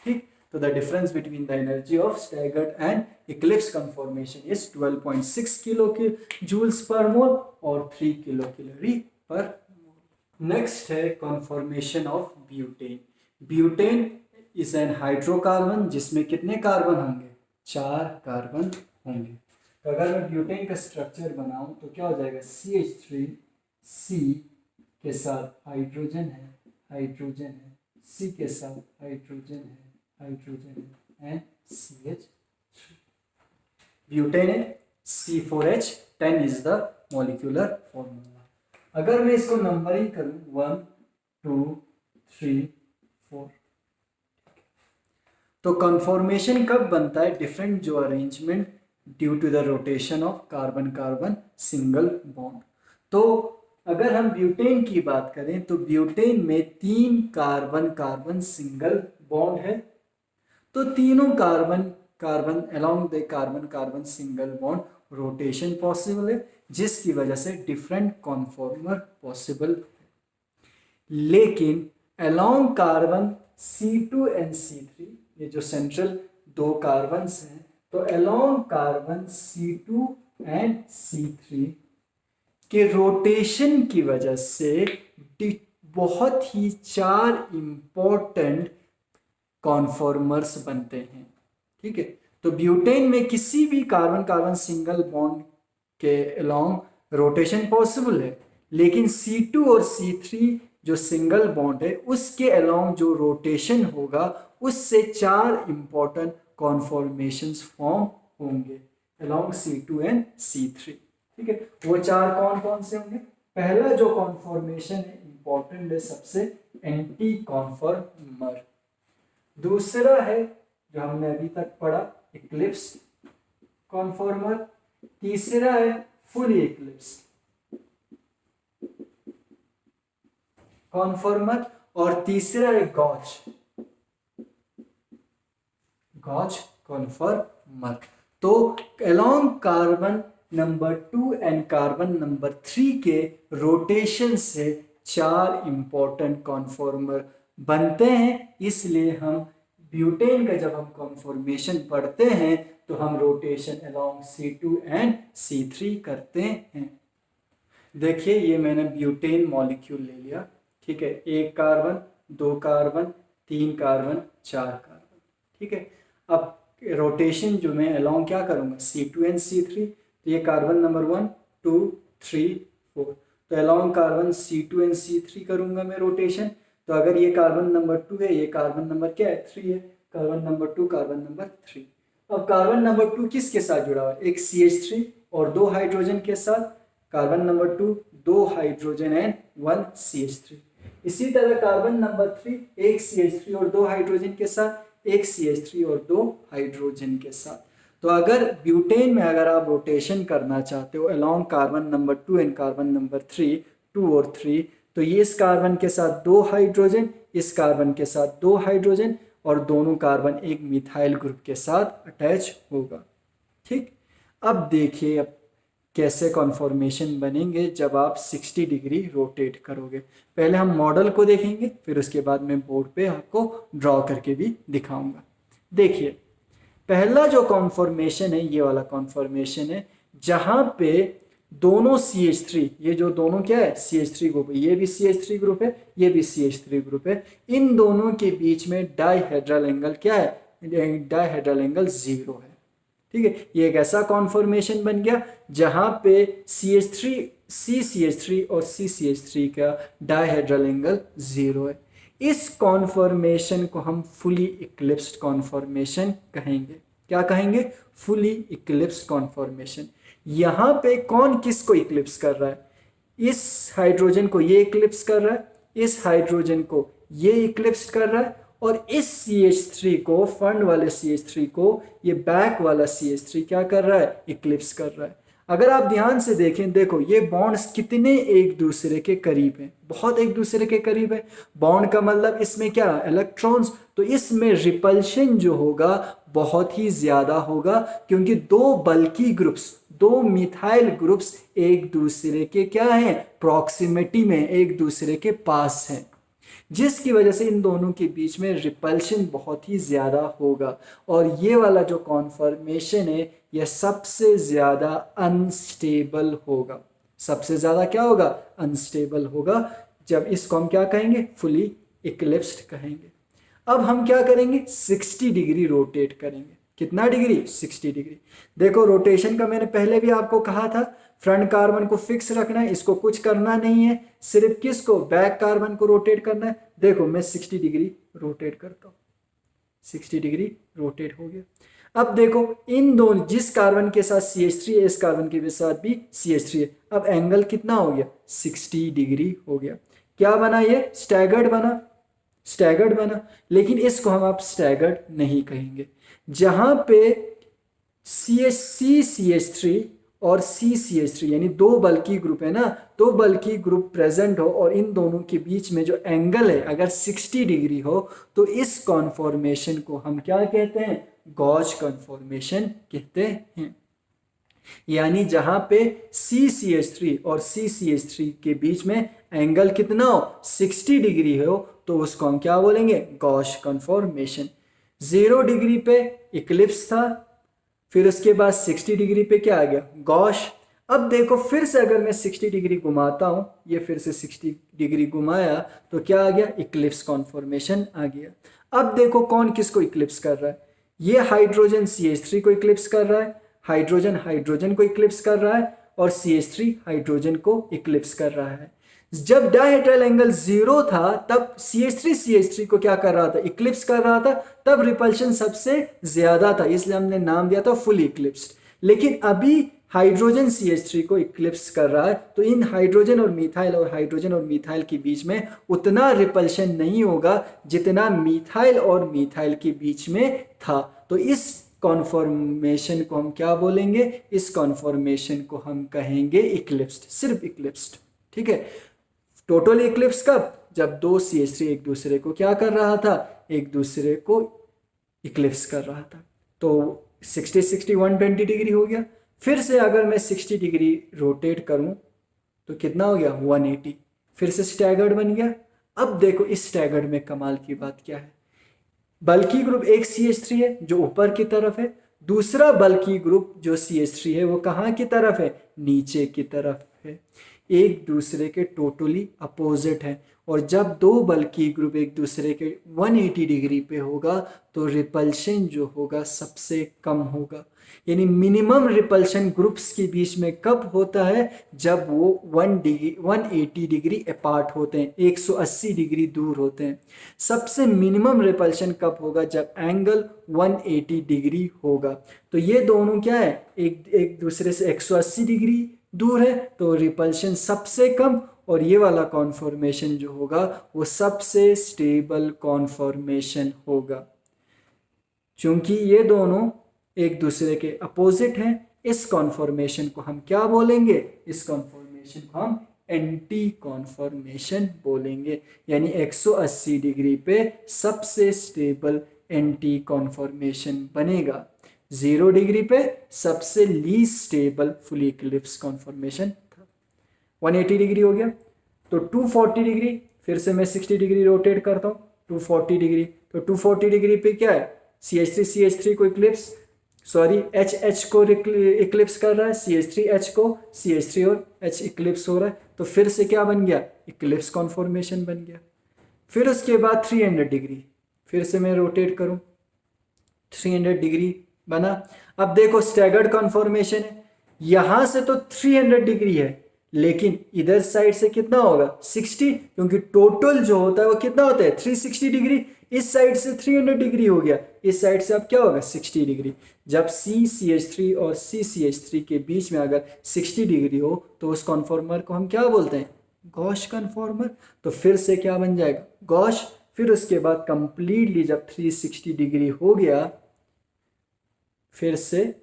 ठीक, तो the difference between the energy of staggered and eclipse conformation is 12.6 kilojoules per mole और 3 kilocalorie per mole. Next है conformation of butane. Butane is an hydrocarbon जिसमें कितने carbon होंगे, 4 carbon होंगे। तो अगर मैं ब्यूटेन का स्ट्रक्चर बनाऊं तो क्या हो जाएगा, CH3 C के साथ हाइड्रोजन है, C के साथ हाइड्रोजन है एंड CH3 ब्यूटेन है। C4H10 is the molecular formula. अगर मैं इसको नंबरिंग करूं 1 2 3 4, तो कन्फॉर्मेशन कब बनता है? डिफरेंट जो arrangement due to the rotation of carbon carbon single bond. तो अगर हम ब्यूटेन की बात करें तो ब्यूटेन में 3 कार्बन कार्बन सिंगल बॉन्ड है, तो तीनों carbon carbon along the carbon carbon single bond rotation possible है, जिसकी वजह से डिफरेंट कॉन्फॉर्मर पॉसिबल है। लेकिन along carbon C2 and C3, ये जो सेंट्रल 2 कार्बन हैं, तो along carbon C2 and C3 के रोटेशन की वजह से बहुत ही 4 इंपॉर्टेंट कॉन्फॉर्मर्स बनते हैं। ठीक है, तो ब्यूटेन में किसी भी कार्बन कार्बन सिंगल बॉन्ड के अलोंग रोटेशन पॉसिबल है, लेकिन C2 और C3 जो सिंगल बॉन्ड है उसके अलोंग जो रोटेशन होगा उससे 4 इंपॉर्टेंट कॉन्फॉर्मेशंस फॉर्म होंगे अलोंग C2 एंड C3। ठीक है, वो 4 कौन कौन से होंगे? पहला जो कॉन्फॉर्मेशन है इंपॉर्टेंट है सबसे, एंटी कॉन्फॉर्मर। दूसरा है जो हमने अभी तक पढ़ा, इक्लिप्स कॉन्फॉर्मर। तीसरा है फुली इक्लिप्स कॉन्फॉर्मर, और तीसरा है गॉच कॉन्फॉर्मर। तो along carbon number 2 and carbon number 3 के रोटेशन से 4 इंपॉर्टेंट कॉन्फॉर्मर बनते हैं। इसलिए हम ब्यूटेन का जब हम कॉन्फॉर्मेशन पढ़ते हैं तो हम rotation along C2 and C3 करते हैं। देखिए ये मैंने ब्यूटेन मॉलिक्यूल ले लिया। ठीक है, 1 कार्बन 2 कार्बन 3 कार्बन 4 कार्बन। ठीक है, अब रोटेशन जो मैं अलोंग क्या करूँगा C2 एंड C3, तो ये कार्बन नंबर 1 2 3 4, तो along carbon C2 and C3 करूँगा मैं रोटेशन। तो अगर ये कार्बन नंबर 2 है, ये कार्बन नंबर क्या है 3 है, कार्बन नंबर 2 कार्बन नंबर 3। अब कार्बन नंबर 2 किसके साथ जुड़ा हुआ है? एक CH3 और 2 हाइड्रोजन के साथ। Carbon number 2 2 hydrogen and 1 CH3। इसी तरह कार्बन नंबर 3 एक CH3 और 2 हाइड्रोजन के साथ, एक CH3 और 2 हाइड्रोजन के साथ। तो अगर ब्यूटेन में अगर आप रोटेशन करना चाहते हो along carbon number 2 and carbon number 3 2 और 3, तो ये इस कार्बन के साथ 2 हाइड्रोजन, इस कार्बन के साथ 2 हाइड्रोजन, और दोनों कार्बन एक मिथाइल ग्रुप के साथ अटैच होगा। ठीक, अब देखिए अब कैसे कॉन्फॉर्मेशन बनेंगे जब आप 60 डिग्री रोटेट करोगे। पहले हम मॉडल को देखेंगे, फिर उसके बाद मैं बोर्ड पे आपको ड्रॉ करके भी दिखाऊंगा। देखिए पहला जो कॉन्फॉर्मेशन है ये वाला कॉन्फॉर्मेशन है, जहां पे दोनों CH3, ये जो दोनों क्या है CH3 ग्रुप है, ये भी CH3 ग्रुप है, ये भी CH3 ग्रुप है, इन दोनों के बीच में डाइहेड्रल एंगल क्या है? डाइहेड्रल एंगल 0 है। ठीक है, ये एक ऐसा कॉन्फॉर्मेशन बन गया जहां पे CH3 CCH3 और CCH3 का डाइहेड्रल एंगल 0 है। इस कॉन्फॉर्मेशन को हम फुली इक्लिप्स्ड कॉन्फॉर्मेशन कहेंगे। क्या कहेंगे? Fully eclipsed conformation. यहाँ पे कौन किसको इक्लिप्स कर रहा है? इस हाइड्रोजन को ये इक्लिप्स कर रहा है, इस हाइड्रोजन को ये इक्लिप्स कर रहा है, और इस CH3 को, फ्रंट वाले CH3 को ये बैक वाला CH3 क्या कर रहा है? इक्लिप्स कर रहा है। अगर आप ध्यान से देखें, देखो ये बॉन्ड्स कितने एक दूसरे के करीब हैं, बहुत एक दूसरे के करीब है। बॉन्ड का मतलब इसमें क्या? इलेक्ट्रॉन्स। तो इसमें रिपल्शन जो होगा बहुत ही ज्यादा होगा, क्योंकि 2 बल्की ग्रुप्स, 2 मिथाइल ग्रुप्स एक दूसरे के क्या हैं? प्रॉक्सिमिटी में, एक दूसरे के पास हैं, जिसकी वजह से इन दोनों के बीच में रिपल्शन बहुत ही ज़्यादा होगा। और ये वाला जो कॉन्फॉर्मेशन है यह सबसे ज़्यादा अनस्टेबल होगा। सबसे ज़्यादा क्या होगा? अनस्टेबल होगा। जब इसको हम क्या कहेंगे? फुली इक्लिप्स्ड कहेंगे। अब हम क्या करेंगे? 60 डिग्री रोटेट करेंगे। कितना डिग्री? 60 डिग्री। देखो रोटेशन का मैंने पहले भी आपको कहा था, फ्रंट कार्बन को फिक्स रखना है, इसको कुछ करना नहीं है, सिर्फ किसको, बैक कार्बन को रोटेट करना है। देखो मैं 60 डिग्री रोटेट करता हूँ, 60 डिग्री रोटेट हो गया। अब देखो इन दोनों, जिस कार्बन के साथ CH3 है इस कार्बन के साथ भी CH3 है, अब एंगल कितना हो गया, 60 डिग्री हो गया। क्या बना, ये स्टैगर्ड बना, स्टैगर्ड बना। लेकिन इसको हम आप स्टैगर्ड नहीं कहेंगे। जहां पे CH3 और CCH3 यानी दो बल्की ग्रुप है ना, दो बल्की ग्रुप प्रेजेंट हो और इन दोनों के बीच में जो एंगल है अगर 60 डिग्री हो तो इस कॉन्फॉर्मेशन को हम क्या कहते हैं, गॉस कॉन्फॉर्मेशन कहते हैं। यानी जहां पे CCH3 और CCH3 के बीच में एंगल कितना हो, 60 डिग्री हो, तो उसको हम क्या बोलेंगे, गॉस कॉन्फॉर्मेशन। 0 डिग्री पे इक्लिप्स था, फिर उसके बाद 60 डिग्री पे क्या आ गया, गॉश। अब देखो फिर से अगर मैं 60 डिग्री घुमाता हूं, ये फिर से 60 डिग्री घुमाया तो क्या आ गया, इक्लिप्स कॉन्फॉर्मेशन आ गया। अब देखो कौन किसको इक्लिप्स कर रहा है, ये हाइड्रोजन CH3 को इक्लिप्स कर रहा है, हाइड्रोजन हाइड्रोजन को इक्लिप्स कर रहा है और CH3 हाइड्रोजन को इक्लिप्स कर रहा है। जब डायहेड्रल एंगल 0 था तब CH3 को क्या कर रहा था, इक्लिप्स कर रहा था, तब रिपल्शन सबसे ज्यादा था, इसलिए हमने नाम दिया था फुल इक्लिप्स्ड। लेकिन अभी हाइड्रोजन CH3 को इक्लिप्स कर रहा है, तो इन हाइड्रोजन और मिथाइल और हाइड्रोजन और मिथाइल के बीच में उतना रिपल्शन नहीं होगा जितना मिथाइल और मिथाइल के बीच में था। तो इस कॉन्फॉर्मेशन को हम क्या बोलेंगे, इस कॉन्फॉर्मेशन को हम कहेंगे इक्लिप्स्ड, सिर्फ इक्लिप्स्ड। ठीक है, टोटल इक्लिप्स कब, जब दो CH3 एक दूसरे को क्या कर रहा था, एक दूसरे को इक्लिप्स कर रहा था। तो 60 120 डिग्री हो गया। फिर से अगर मैं 60 डिग्री रोटेट करूं तो कितना हो गया, 180, फिर से स्टैगर्ड बन गया। अब देखो इस स्टैगर्ड में कमाल की बात क्या है, बल्कि ग्रुप एक CH3 है जो ऊपर की तरफ है, दूसरा बल्कि ग्रुप जो CH3 है वो कहाँ की तरफ है, नीचे की तरफ है, एक दूसरे के टोटली अपोजिट है। और जब दो बल्कि ग्रुप एक दूसरे के 180 डिग्री पे होगा तो रिपल्शन जो होगा सबसे कम होगा। यानी मिनिमम रिपल्शन ग्रुप्स के बीच में कब होता है, जब वो 180 डिग्री अपार्ट होते हैं, 180 डिग्री दूर होते हैं। सबसे मिनिमम रिपल्शन कब होगा, जब एंगल 180 डिग्री होगा। तो ये दोनों क्या है, एक एक दूसरे से 180 डिग्री दूर है, तो रिपल्शन सबसे कम, और ये वाला कॉन्फॉर्मेशन जो होगा वो सबसे स्टेबल कॉन्फॉर्मेशन होगा। क्योंकि ये दोनों एक दूसरे के अपोजिट हैं, इस कॉन्फॉर्मेशन को हम क्या बोलेंगे, इस कॉन्फॉर्मेशन को हम एंटी कॉन्फॉर्मेशन बोलेंगे। यानी 180 डिग्री पे सबसे स्टेबल एंटी कॉन्फॉर्मेशन बनेगा, 0 डिग्री पे सबसे least stable fully Eclipse conformation था। 180 डिग्री हो गया, तो 240 डिग्री, फिर से मैं 60 डिग्री रोटेट करता हूँ, 240 डिग्री, तो 240 डिग्री पे क्या है, CH3 को इक्लिप्स, सॉरी H को इक्लिप्स कर रहा है, CH3 को, CH3 और H इक्लिप्स हो रहा है, तो फिर से क्या बन गया, इक्लिप्स कॉन्फॉर्मेशन बन गया। फिर उसके बाद 300 डिग्री, फिर से मैं रोटेट करूं, 300 डिग्री बना। अब देखो स्टैगर्ड कॉन्फॉर्मेशन है, यहां से तो 300 डिग्री है, लेकिन इधर साइड से कितना होगा, 60, क्योंकि टोटल जो होता है वो कितना होता है, 360 डिग्री। इस साइड से 300 डिग्री हो गया, इस साइड से अब क्या होगा, 60 डिग्री। जब CCH3 और CCH3 के बीच में अगर 60 डिग्री हो तो उस कॉन्फॉर्मर को हम क्या बोलते हैं, गॉश कॉन्फॉर्मर। तो फिर से क्या बन जाएगा, गॉश। फिर उसके बाद कंप्लीटली जब 360 डिग्री हो गया, फिर से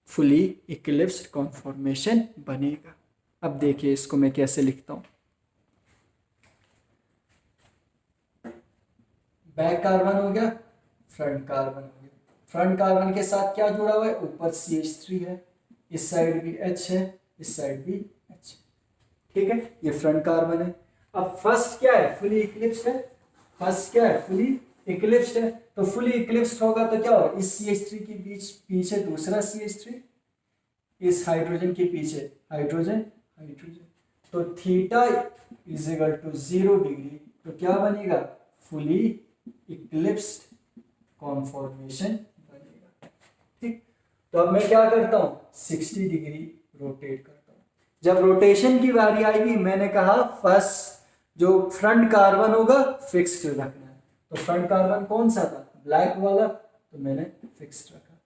फुली इक्लिप्स्ड कॉन्फॉर्मेशन बनेगा। अब देखिए इसको मैं कैसे लिखता हूं, बैक कार्बन हो गया, फ्रंट कार्बन हो गया। फ्रंट कार्बन के साथ क्या जुड़ा हुआ है, ऊपर CH3 है, इस साइड भी H है, इस साइड भी H। ठीक है, ये फ्रंट कार्बन है। अब फर्स्ट क्या है, फुली इक्लिप्स्ड है, फर्स्ट क्या है, फुली इक्लिप्स्ड है। तो फुली इक्लिप्स्ड होगा तो क्या होगा, इस CH3 के बीच पीछे दूसरा CH3, इस हाइड्रोजन के पीछे हाइड्रोजन हाइड्रोजन, तो theta is equal to 0 degree, तो क्या बनेगा, फुली इक्लिप्स्ड कॉन्फॉर्मेशन बनेगा। ठीक, तो अब मैं क्या करता हूं, 60 डिग्री रोटेट करता हूं, जब रोटेशन की बारी आएगी, मैंने कहा फर्स्ट जो फ्रंट कार्बन होगा फिक्स्ड रखना है। तो फ्रंट कार्बन कौन सा था, ब्लैक वाला, तो मैंने फिक्स्ड रखा।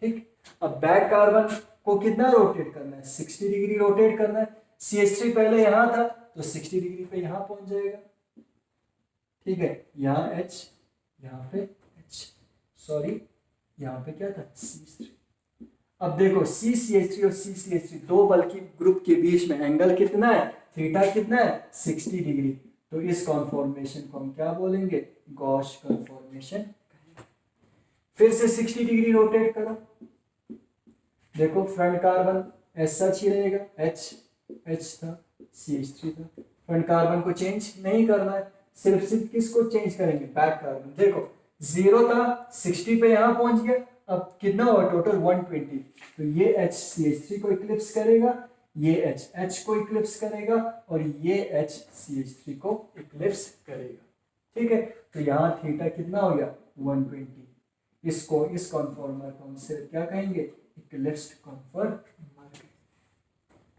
ठीक, अब बैक कार्बन को कितना रोटेट करना है, 60 डिग्री रोटेट करना है। CH3 पहले यहां था तो 60 डिग्री पे यहां पहुंच जाएगा। ठीक है, यहाँ H, यहाँ पे H, सॉरी यहाँ पे क्या था, CH3। अब देखो CCH3 और CCH3 दो बल्कि ग्रुप के बीच में एंगल कितना है, थीटा कितना है, 60 डिग्री। तो इस कॉन्फॉर्मेशन को हम क्या बोलेंगे, गॉस कॉन्फॉर्मेशन। फिर से 60 डिग्री रोटेट करो, देखो फ्रंट कार्बन ऐसा ही रहेगा, H था, CH3 था। फ्रंट कार्बन को चेंज नहीं करना है, सिर्फ किसको चेंज करेंगे, बैक कार्बन। देखो 0 था, 60 पे यहां पहुंच गया, अब कितना हुआ टोटल 120। तो ये H CH3 को इक्लिप्स करेगा, ये H को इक्लिप्स करेगा और ये H CH3 को इक्लिप्स करेगा। ठीक है, तो यहाँ थीटा कितना हो गया, 120। इसको, इस कॉन्फॉर्मर को हम सिर्फ क्या कहेंगे, इक्लिप्स्ड कॉन्फॉर्मर।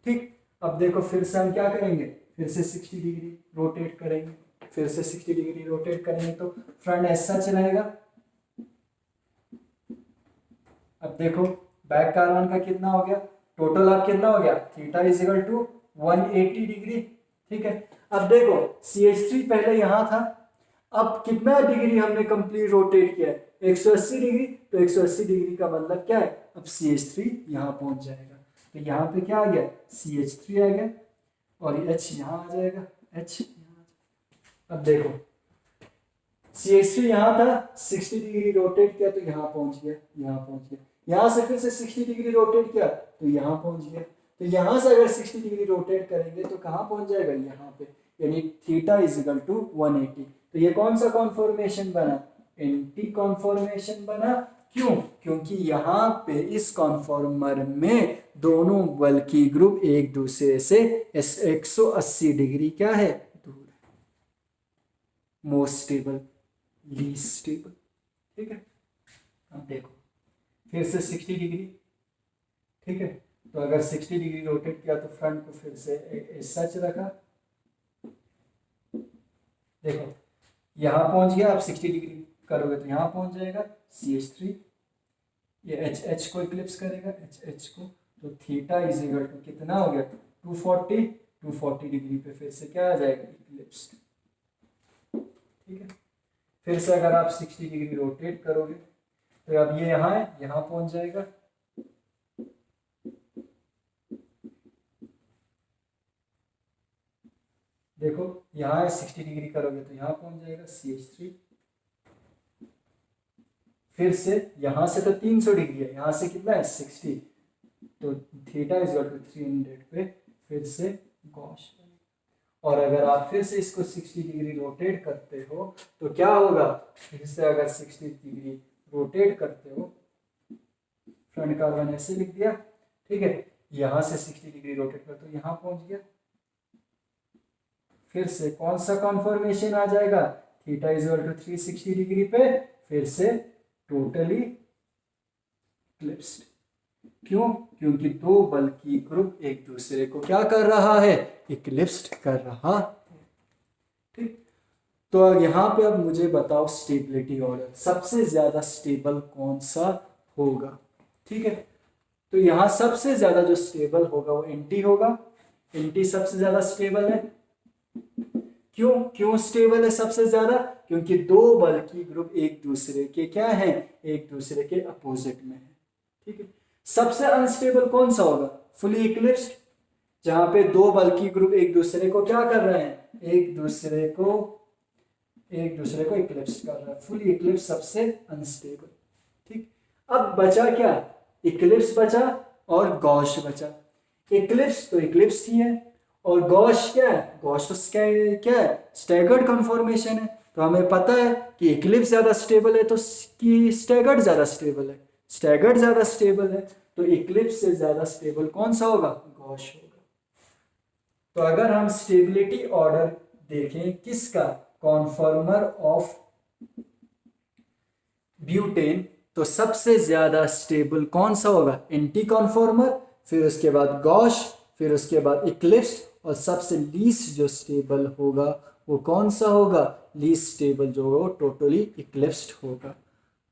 ठीक, अब देखो फिर से हम क्या करेंगे, फिर से 60 डिग्री रोटेट करेंगे, फिर से 60 डिग्री रोटेट करेंगे तो फ्रंट ऐसा चलाएगा। अब देखो बैक कार्बन का कितना हो गया टोटल, अब कितना हो गया, theta is equal to 180 degree. ठीक है, अब देखो CH3 पहले यहां था, अब कितना डिग्री हमने कंप्लीट रोटेट किया है, 180 डिग्री। तो 180 डिग्री का मतलब क्या है, अब CH3 यहाँ पहुंच जाएगा। तो यहाँ पे क्या आ गया, CH3 आ गया और H यहाँ आ जाएगा, H यहाँ। अब देखो CH3 यहाँ था, 60 डिग्री रोटेट किया तो यहाँ पहुंच गया, यहाँ पहुंच गया। यहाँ से फिर से 60 डिग्री रोटेट किया तो यहाँ पहुंच गया। तो यहाँ से अगर 60 डिग्री रोटेट करेंगे तो कहाँ पहुंच जाएगा, यहाँ पे, यानी थीटा इज इक्वल टू 180। तो ये कौन सा कॉन्फॉर्मेशन बना, एंटी कॉन्फॉर्मेशन बना। क्यों, क्योंकि यहाँ पे इस कॉन्फॉर्मर में दोनों बल की ग्रुप एक दूसरे से 180 डिग्री क्या है, दूर है। Most stable, least stable. ठीक है, अब देखो फिर से 60 डिग्री। ठीक है, तो अगर 60 डिग्री रोटेट किया तो फ्रंट को फिर से सच रखा। देखो यहाँ पहुंच गया, आप 60 डिग्री करोगे तो यहाँ पहुंच जाएगा CH3, ये H को इक्लिप्स करेगा, H को। तो थीटा इज इक्वल टू कितना हो गया, 240 डिग्री पे फिर से क्या आ जाएगा, इक्लिप्स। ठीक है, फिर से अगर आप 60 डिग्री रोटेट करोगे तो अब ये यहाँ है, यहाँ पहुंच जाएगा। देखो यहाँ है, 60 डिग्री करोगे तो यहाँ पहुंच जाएगा CH3। फिर से यहाँ से तो 300 डिग्री है, यहाँ से कितना है 60, तो थीटा इज इक्वल टू 300 पे फिर से गॉस। और अगर आप फिर से इसको 60 डिग्री रोटेट करते हो तो क्या होगा, फिर से अगर 60 डिग्री रोटेट करते हो, फ्रंट कार्बन ऐसे लिख दिया। ठीक है, यहाँ से 60 डिग्री रोटेट कर तो यहाँ पहुंच गया। फिर से कौन सा कॉन्फॉर्मेशन आ जाएगा, theta is equal to 360 degree पे फिर से टोटली इक्लिप्स्ड। क्यों, क्योंकि दो बल की ग्रुप एक दूसरे को क्या कर रहा है, इक्लिप्स्ड कर रहा है। ठीक, तो यहाँ पे अब मुझे बताओ स्टेबिलिटी ऑर्डर, सबसे ज्यादा स्टेबल कौन सा होगा। ठीक है, तो यहाँ सबसे ज्यादा जो स्टेबल होगा वो एंटी होगा। एंटी सबसे ज्यादा स्टेबल है। क्यों, क्यों स्टेबल है सबसे ज्यादा, क्योंकि दो बल की ग्रुप एक दूसरे के क्या है, एक दूसरे के अपोजिट में है। ठीक है, सबसे अनस्टेबल कौन सा होगा, फुली इक्लिप्स्ड, जहां पे दो बल की ग्रुप एक दूसरे को क्या कर रहे हैं, एक दूसरे को इक्लिप्स कर रहा है। फुली इक्लिप्स सबसे अनस्टेबल। ठीक, अब बचा क्या, इक्लिप्स बचा और गॉश बचा। इक्लिप्स तो इक्लिप्स ही है और गॉश क्या है, गॉश तो क्या है, स्टैगर्ड कन्फॉर्मेशन है। तो हमें पता है कि इक्लिप्स ज्यादा स्टेबल है तो कि स्टैगर्ड ज्यादा स्टेबल है, स्टैगर्ड ज्यादा स्टेबल है तो इक्लिप्स से ज्यादा स्टेबल कौन सा होगा, गॉश होगा। तो अगर हम स्टेबिलिटी ऑर्डर देखें किसका, कॉन्फॉर्मर ऑफ ब्यूटेन, तो सबसे ज्यादा स्टेबल कौन सा होगा, एंटी कॉन्फॉर्मर, फिर उसके बाद गॉश, फिर उसके बाद इक्लिप्स, और सबसे लीस्ट जो स्टेबल होगा वो कौन सा होगा, लीस्ट स्टेबल जो होगा वो टोटली इक्लिप्स्ड होगा।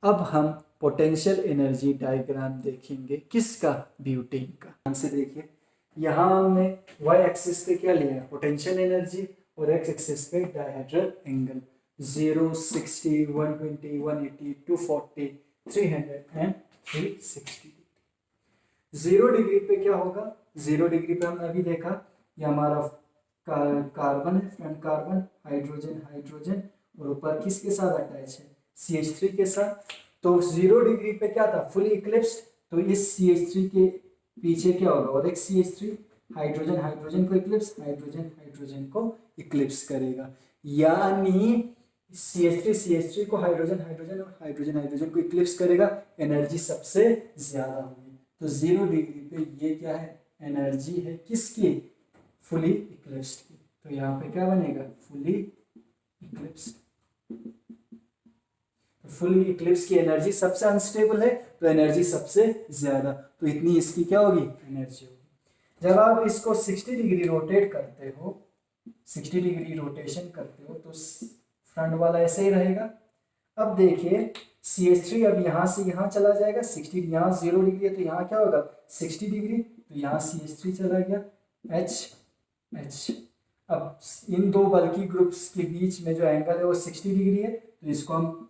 अब हम पोटेंशियल एनर्जी डायग्राम देखेंगे, किसका, ब्यूटेन का। ध्यान से देखिए, यहाँ हमने वाई एक्सिस पे क्या लिया है, पोटेंशियल एनर्जी, और एक्स एक्सिस पे डायहेड्रल एंगल 0, 60, 120, 180, 240, 300 एंड 360। 0 डिग्री पे क्या होगा, 0 डिग्री पे हमने अभी देखा, ये हमारा कार्बन है, फ्रंट कार्बन, हाइड्रोजन हाइड्रोजन, और ऊपर किसके साथ अटैच है, CH3 के साथ। तो 0 डिग्री पे क्या था, फुली इक्लिप्स्ड। तो इस CH3 के पीछे क्या होगा, और एक CH3 हाइड्रोजन हाइड्रोजन को इक्लिप्स, हाइड्रोजन हाइड्रोजन को इक्लिप्स करेगा, यानी CH3 को हाइड्रोजन हाइड्रोजन और हाइड्रोजन हाइड्रोजन को इक्लिप्स करेगा, एनर्जी सबसे ज्यादा होगी। तो 0 डिग्री पे ये क्या है, एनर्जी है किसकी, फुली इक्लिप्स्ड की। तो यहाँ पे क्या बनेगा, फुली इक्लिप्स्ड। फुली इक्लिप्स की एनर्जी सबसे अनस्टेबल है, तो एनर्जी सबसे ज्यादा, तो इतनी इसकी क्या होगी, एनर्जी होगी। जब आप इसको 60 डिग्री रोटेट करते हो, 60 डिग्री रोटेशन करते हो, तो फ्रंट वाला ऐसे ही रहेगा। अब देखिए CH3 अब यहाँ से यहाँ चला जाएगा, 60, यहाँ 0 डिग्री है तो यहाँ क्या होगा 60 डिग्री, तो यहाँ CH3 चला गया, H। अब इन दो बल्कि ग्रुप्स के बीच में जो एंगल है वो 60 डिग्री है, तो इसको हम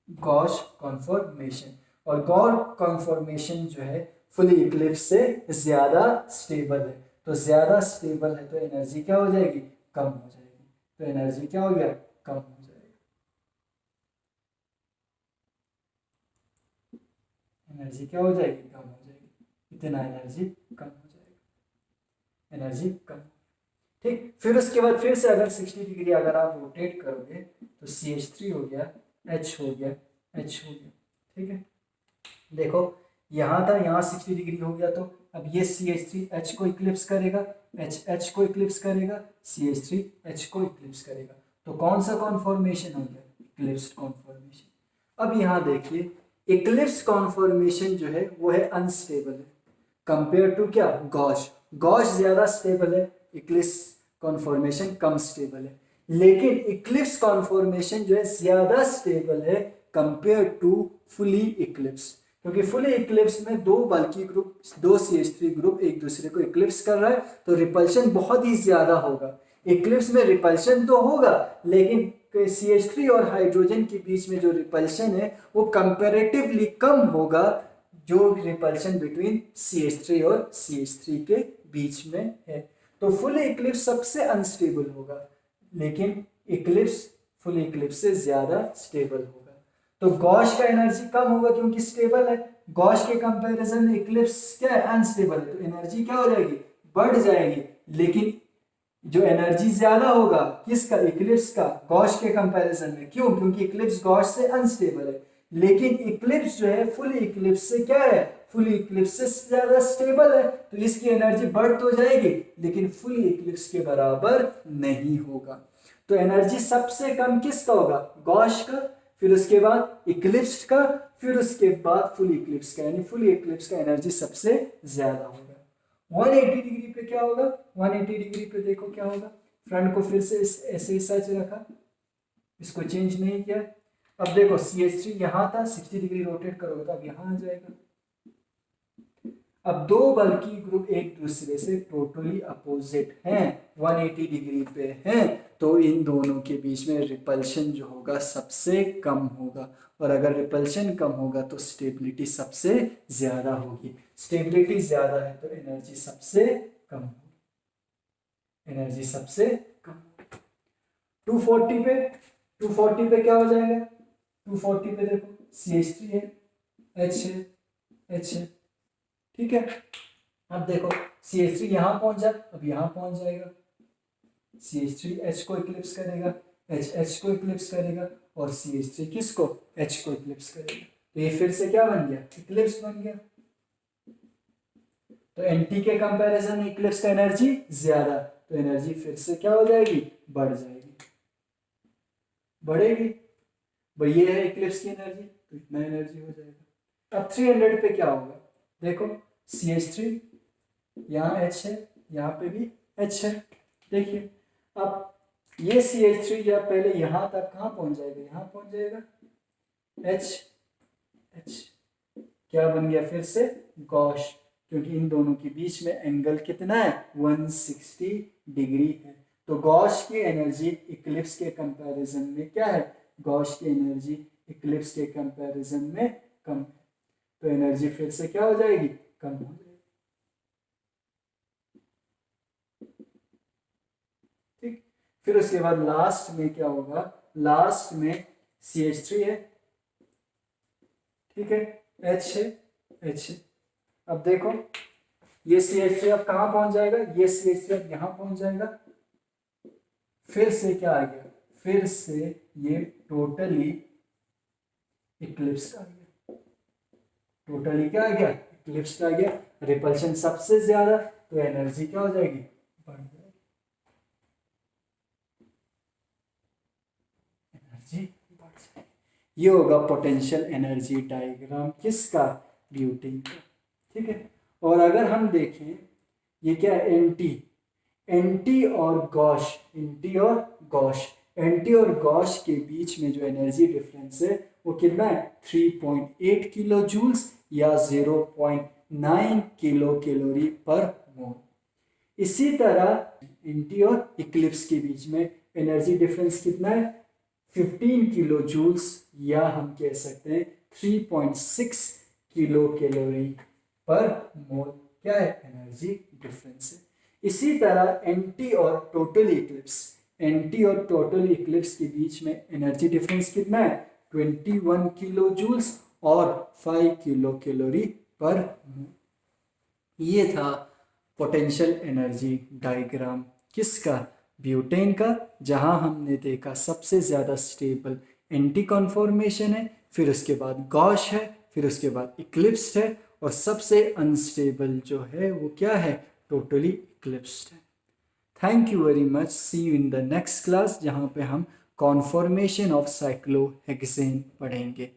गॉस कॉन्फॉर्मेशन, और गॉस कॉन्फॉर्मेशन जो है फुली इक्लिप्स से ज्यादा स्टेबल है। तो ज्यादा स्टेबल है तो एनर्जी क्या हो जाएगी, कम हो जाएगी। तो एनर्जी क्या हो गया, कम हो जाएगी, एनर्जी क्या हो जाएगी, कम हो जाएगी। इतना एनर्जी कम हो जाएगी, एनर्जी कम। ठीक, फिर उसके बाद फिर से अगर 60 डिग्री अगर आप रोटेट करोगे तो CH3 हो गया, H हो गया, H हो गया। ठीक है, देखो यहाँ था, यहाँ 60 डिग्री हो गया, तो अब ये CH3 H को इक्लिप्स करेगा, H को इक्लिप्स करेगा, CH3 H को इक्लिप्स करेगा। तो कौन सा कॉन्फॉर्मेशन हो गया, इक्लिप्स्ड कॉन्फॉर्मेशन। अब यहाँ देखिए, इक्लिप्स कॉन्फॉर्मेशन जो है वो है अनस्टेबल है कंपेयर टू क्या, गॉश। गॉश ज्यादा स्टेबल है, इक्लिप्स कॉन्फॉर्मेशन कम स्टेबल है। लेकिन इक्लिप्स कॉन्फॉर्मेशन जो है ज्यादा स्टेबल है कंपेयर टू फुली इक्लिप्स, क्योंकि फुली इक्लिप्स में दो बल्कि ग्रुप, दो CH3 ग्रुप एक दूसरे को इक्लिप्स कर रहा है, तो रिपल्शन बहुत ही ज्यादा होगा। इक्लिप्स में रिपल्शन तो होगा, लेकिन CH3 और हाइड्रोजन के बीच में जो रिपल्शन है वो कंपैरेटिवली कम होगा, जो रिपल्शन बिटवीन CH3 और CH3 के बीच में है। तो फुल इक्लिप्स सबसे अनस्टेबल होगा, लेकिन इक्लिप्स फुल इक्लिप्स से ज्यादा स्टेबल होगा। तो गॉश का एनर्जी कम होगा क्योंकि स्टेबल है, गॉश के कंपैरिजन में इक्लिप्स क्या है, अनस्टेबल है, तो एनर्जी क्या हो जाएगी, बढ़ जाएगी। लेकिन जो एनर्जी ज्यादा होगा किसका, इक्लिप्स का, गॉश के कंपैरिजन में। क्यों, क्योंकि इक्लिप्स गॉश से अनस्टेबल है, लेकिन इक्लिप्स जो है फुल इक्लिप्स से क्या है, फुल इक्लिप्स से ज्यादा स्टेबल है, तो इसकी एनर्जी बढ़ तो जाएगी लेकिन फुल इक्लिप्स के बराबर नहीं होगा। तो एनर्जी सबसे कम किसका होगा, गॉश का, फिर उसके बाद इक्लिप्स का, फिर उसके बाद फुल इक्लिप्स का, यानी फुल इक्लिप्स का एनर्जी सबसे ज्यादा होगा। 180 डिग्री पे क्या होगा, 180 डिग्री पे देखो क्या होगा, फ्रंट को फिर से ऐसे सच रखा, इसको चेंज नहीं किया। अब देखो CH3 यहाँ था, 60 डिग्री रोटेट करोगे तो अब यहाँ आ जाएगा। अब दो बल्कि ग्रुप एक दूसरे से टोटली अपोजिट हैं, 180 डिग्री पे हैं, तो इन दोनों के बीच में रिपल्शन जो होगा सबसे कम होगा, और अगर रिपल्शन कम होगा तो स्टेबिलिटी सबसे ज्यादा होगी। स्टेबिलिटी ज्यादा है तो एनर्जी सबसे कम होगी, एनर्जी सबसे कम। 240 पे क्या हो जाएगा, 240 पे देखो CH3 है, H है, H है, ठीक है। अब देखो CH3 यहाँ पहुंच जा, अब यहाँ पहुंच जाएगा, CH3 H को इक्लिप्स करेगा, H को इक्लिप्स करेगा, और CH3 किसको, H को इक्लिप्स करेगा। तो ये फिर से क्या बन गया, इक्लिप्स बन गया। तो NT के कंपैरिजन में इक्लिप्स का एनर्जी ज्यादा, तो एनर्जी फिर से क्या हो जाएगी, बढ़ जाएगी, बढ़ेगी। भाई ये है इक्लिप्स की एनर्जी, तो इतना एनर्जी हो जाएगा। अब 300 पे क्या होगा, देखो CH3 यहाँ H है, यहाँ पे भी H है। देखिए अब ये CH3 जब पहले यहाँ तक कहाँ पहुँच जाएगा, यहाँ पहुँच जाएगा, H H क्या बन गया फिर से, गॉश, क्योंकि इन दोनों के बीच में एंगल कितना है, 160 डिग्री है। तो गॉश की एनर्जी इक्लिप्स के कंपैरिजन में क्या है, गॉश की एनर्जी इक्लिप्स के कंपैरिजन में कम है। तो एनर्जी फिर से क्या हो जाएगी, कम हो जाएगी। ठीक, फिर उसके बाद लास्ट में क्या होगा, लास्ट में CH3 है, ठीक है, H है, H है। अब देखो ये CH3 अब कहाँ पहुंच जाएगा, ये CH3 अब यहाँ पहुंच जाएगा। फिर से क्या आ गया, फिर से ये टोटली इक्लिप्स आ गया, टोटली क्या आ गया, इक्लिप्स आ गया। रिपल्शन सबसे ज्यादा, तो एनर्जी क्या हो जाएगी, बढ़ जाएगी, एनर्जी बढ़ जाएगी। ये होगा पोटेंशियल एनर्जी डायग्राम किसका, ब्यूटेन का। ठीक है, और अगर हम देखें ये क्या है, एंटी, एंटी और गॉश, एंटी और गॉश, एंटी और गॉश के बीच में जो एनर्जी डिफरेंस है वो कितना है, 3.8 किलो जूल्स या 0.9 किलो कैलोरी पर मोल। इसी तरह एंटी और इक्लिप्स के बीच में एनर्जी डिफरेंस कितना है, 15 किलो जूल्स या हम कह सकते हैं 3.6 किलो कैलोरी पर मोल, क्या है, एनर्जी डिफरेंस है। इसी तरह एंटी और टोटल इक्लिप्स, एंटी और टोटल इक्लिप्स के बीच में एनर्जी डिफरेंस कितना है, 21 किलो जूल्स और 5 किलो कैलोरी पर मोल। ये था पोटेंशियल एनर्जी डायग्राम किसका, ब्यूटेन का, जहां हमने देखा सबसे ज़्यादा स्टेबल एंटी कॉन्फॉर्मेशन है, फिर उसके बाद गॉश है, फिर उसके बाद इक्लिप्स है, और सबसे अनस्टेबल जो है वो क्या है, टोटली इक्लिप्स्ड है। Thank you very much, see you in the next class, जहाँ पे हम कॉन्फॉर्मेशन ऑफ साइक्लोहेक्सेन पढ़ेंगे।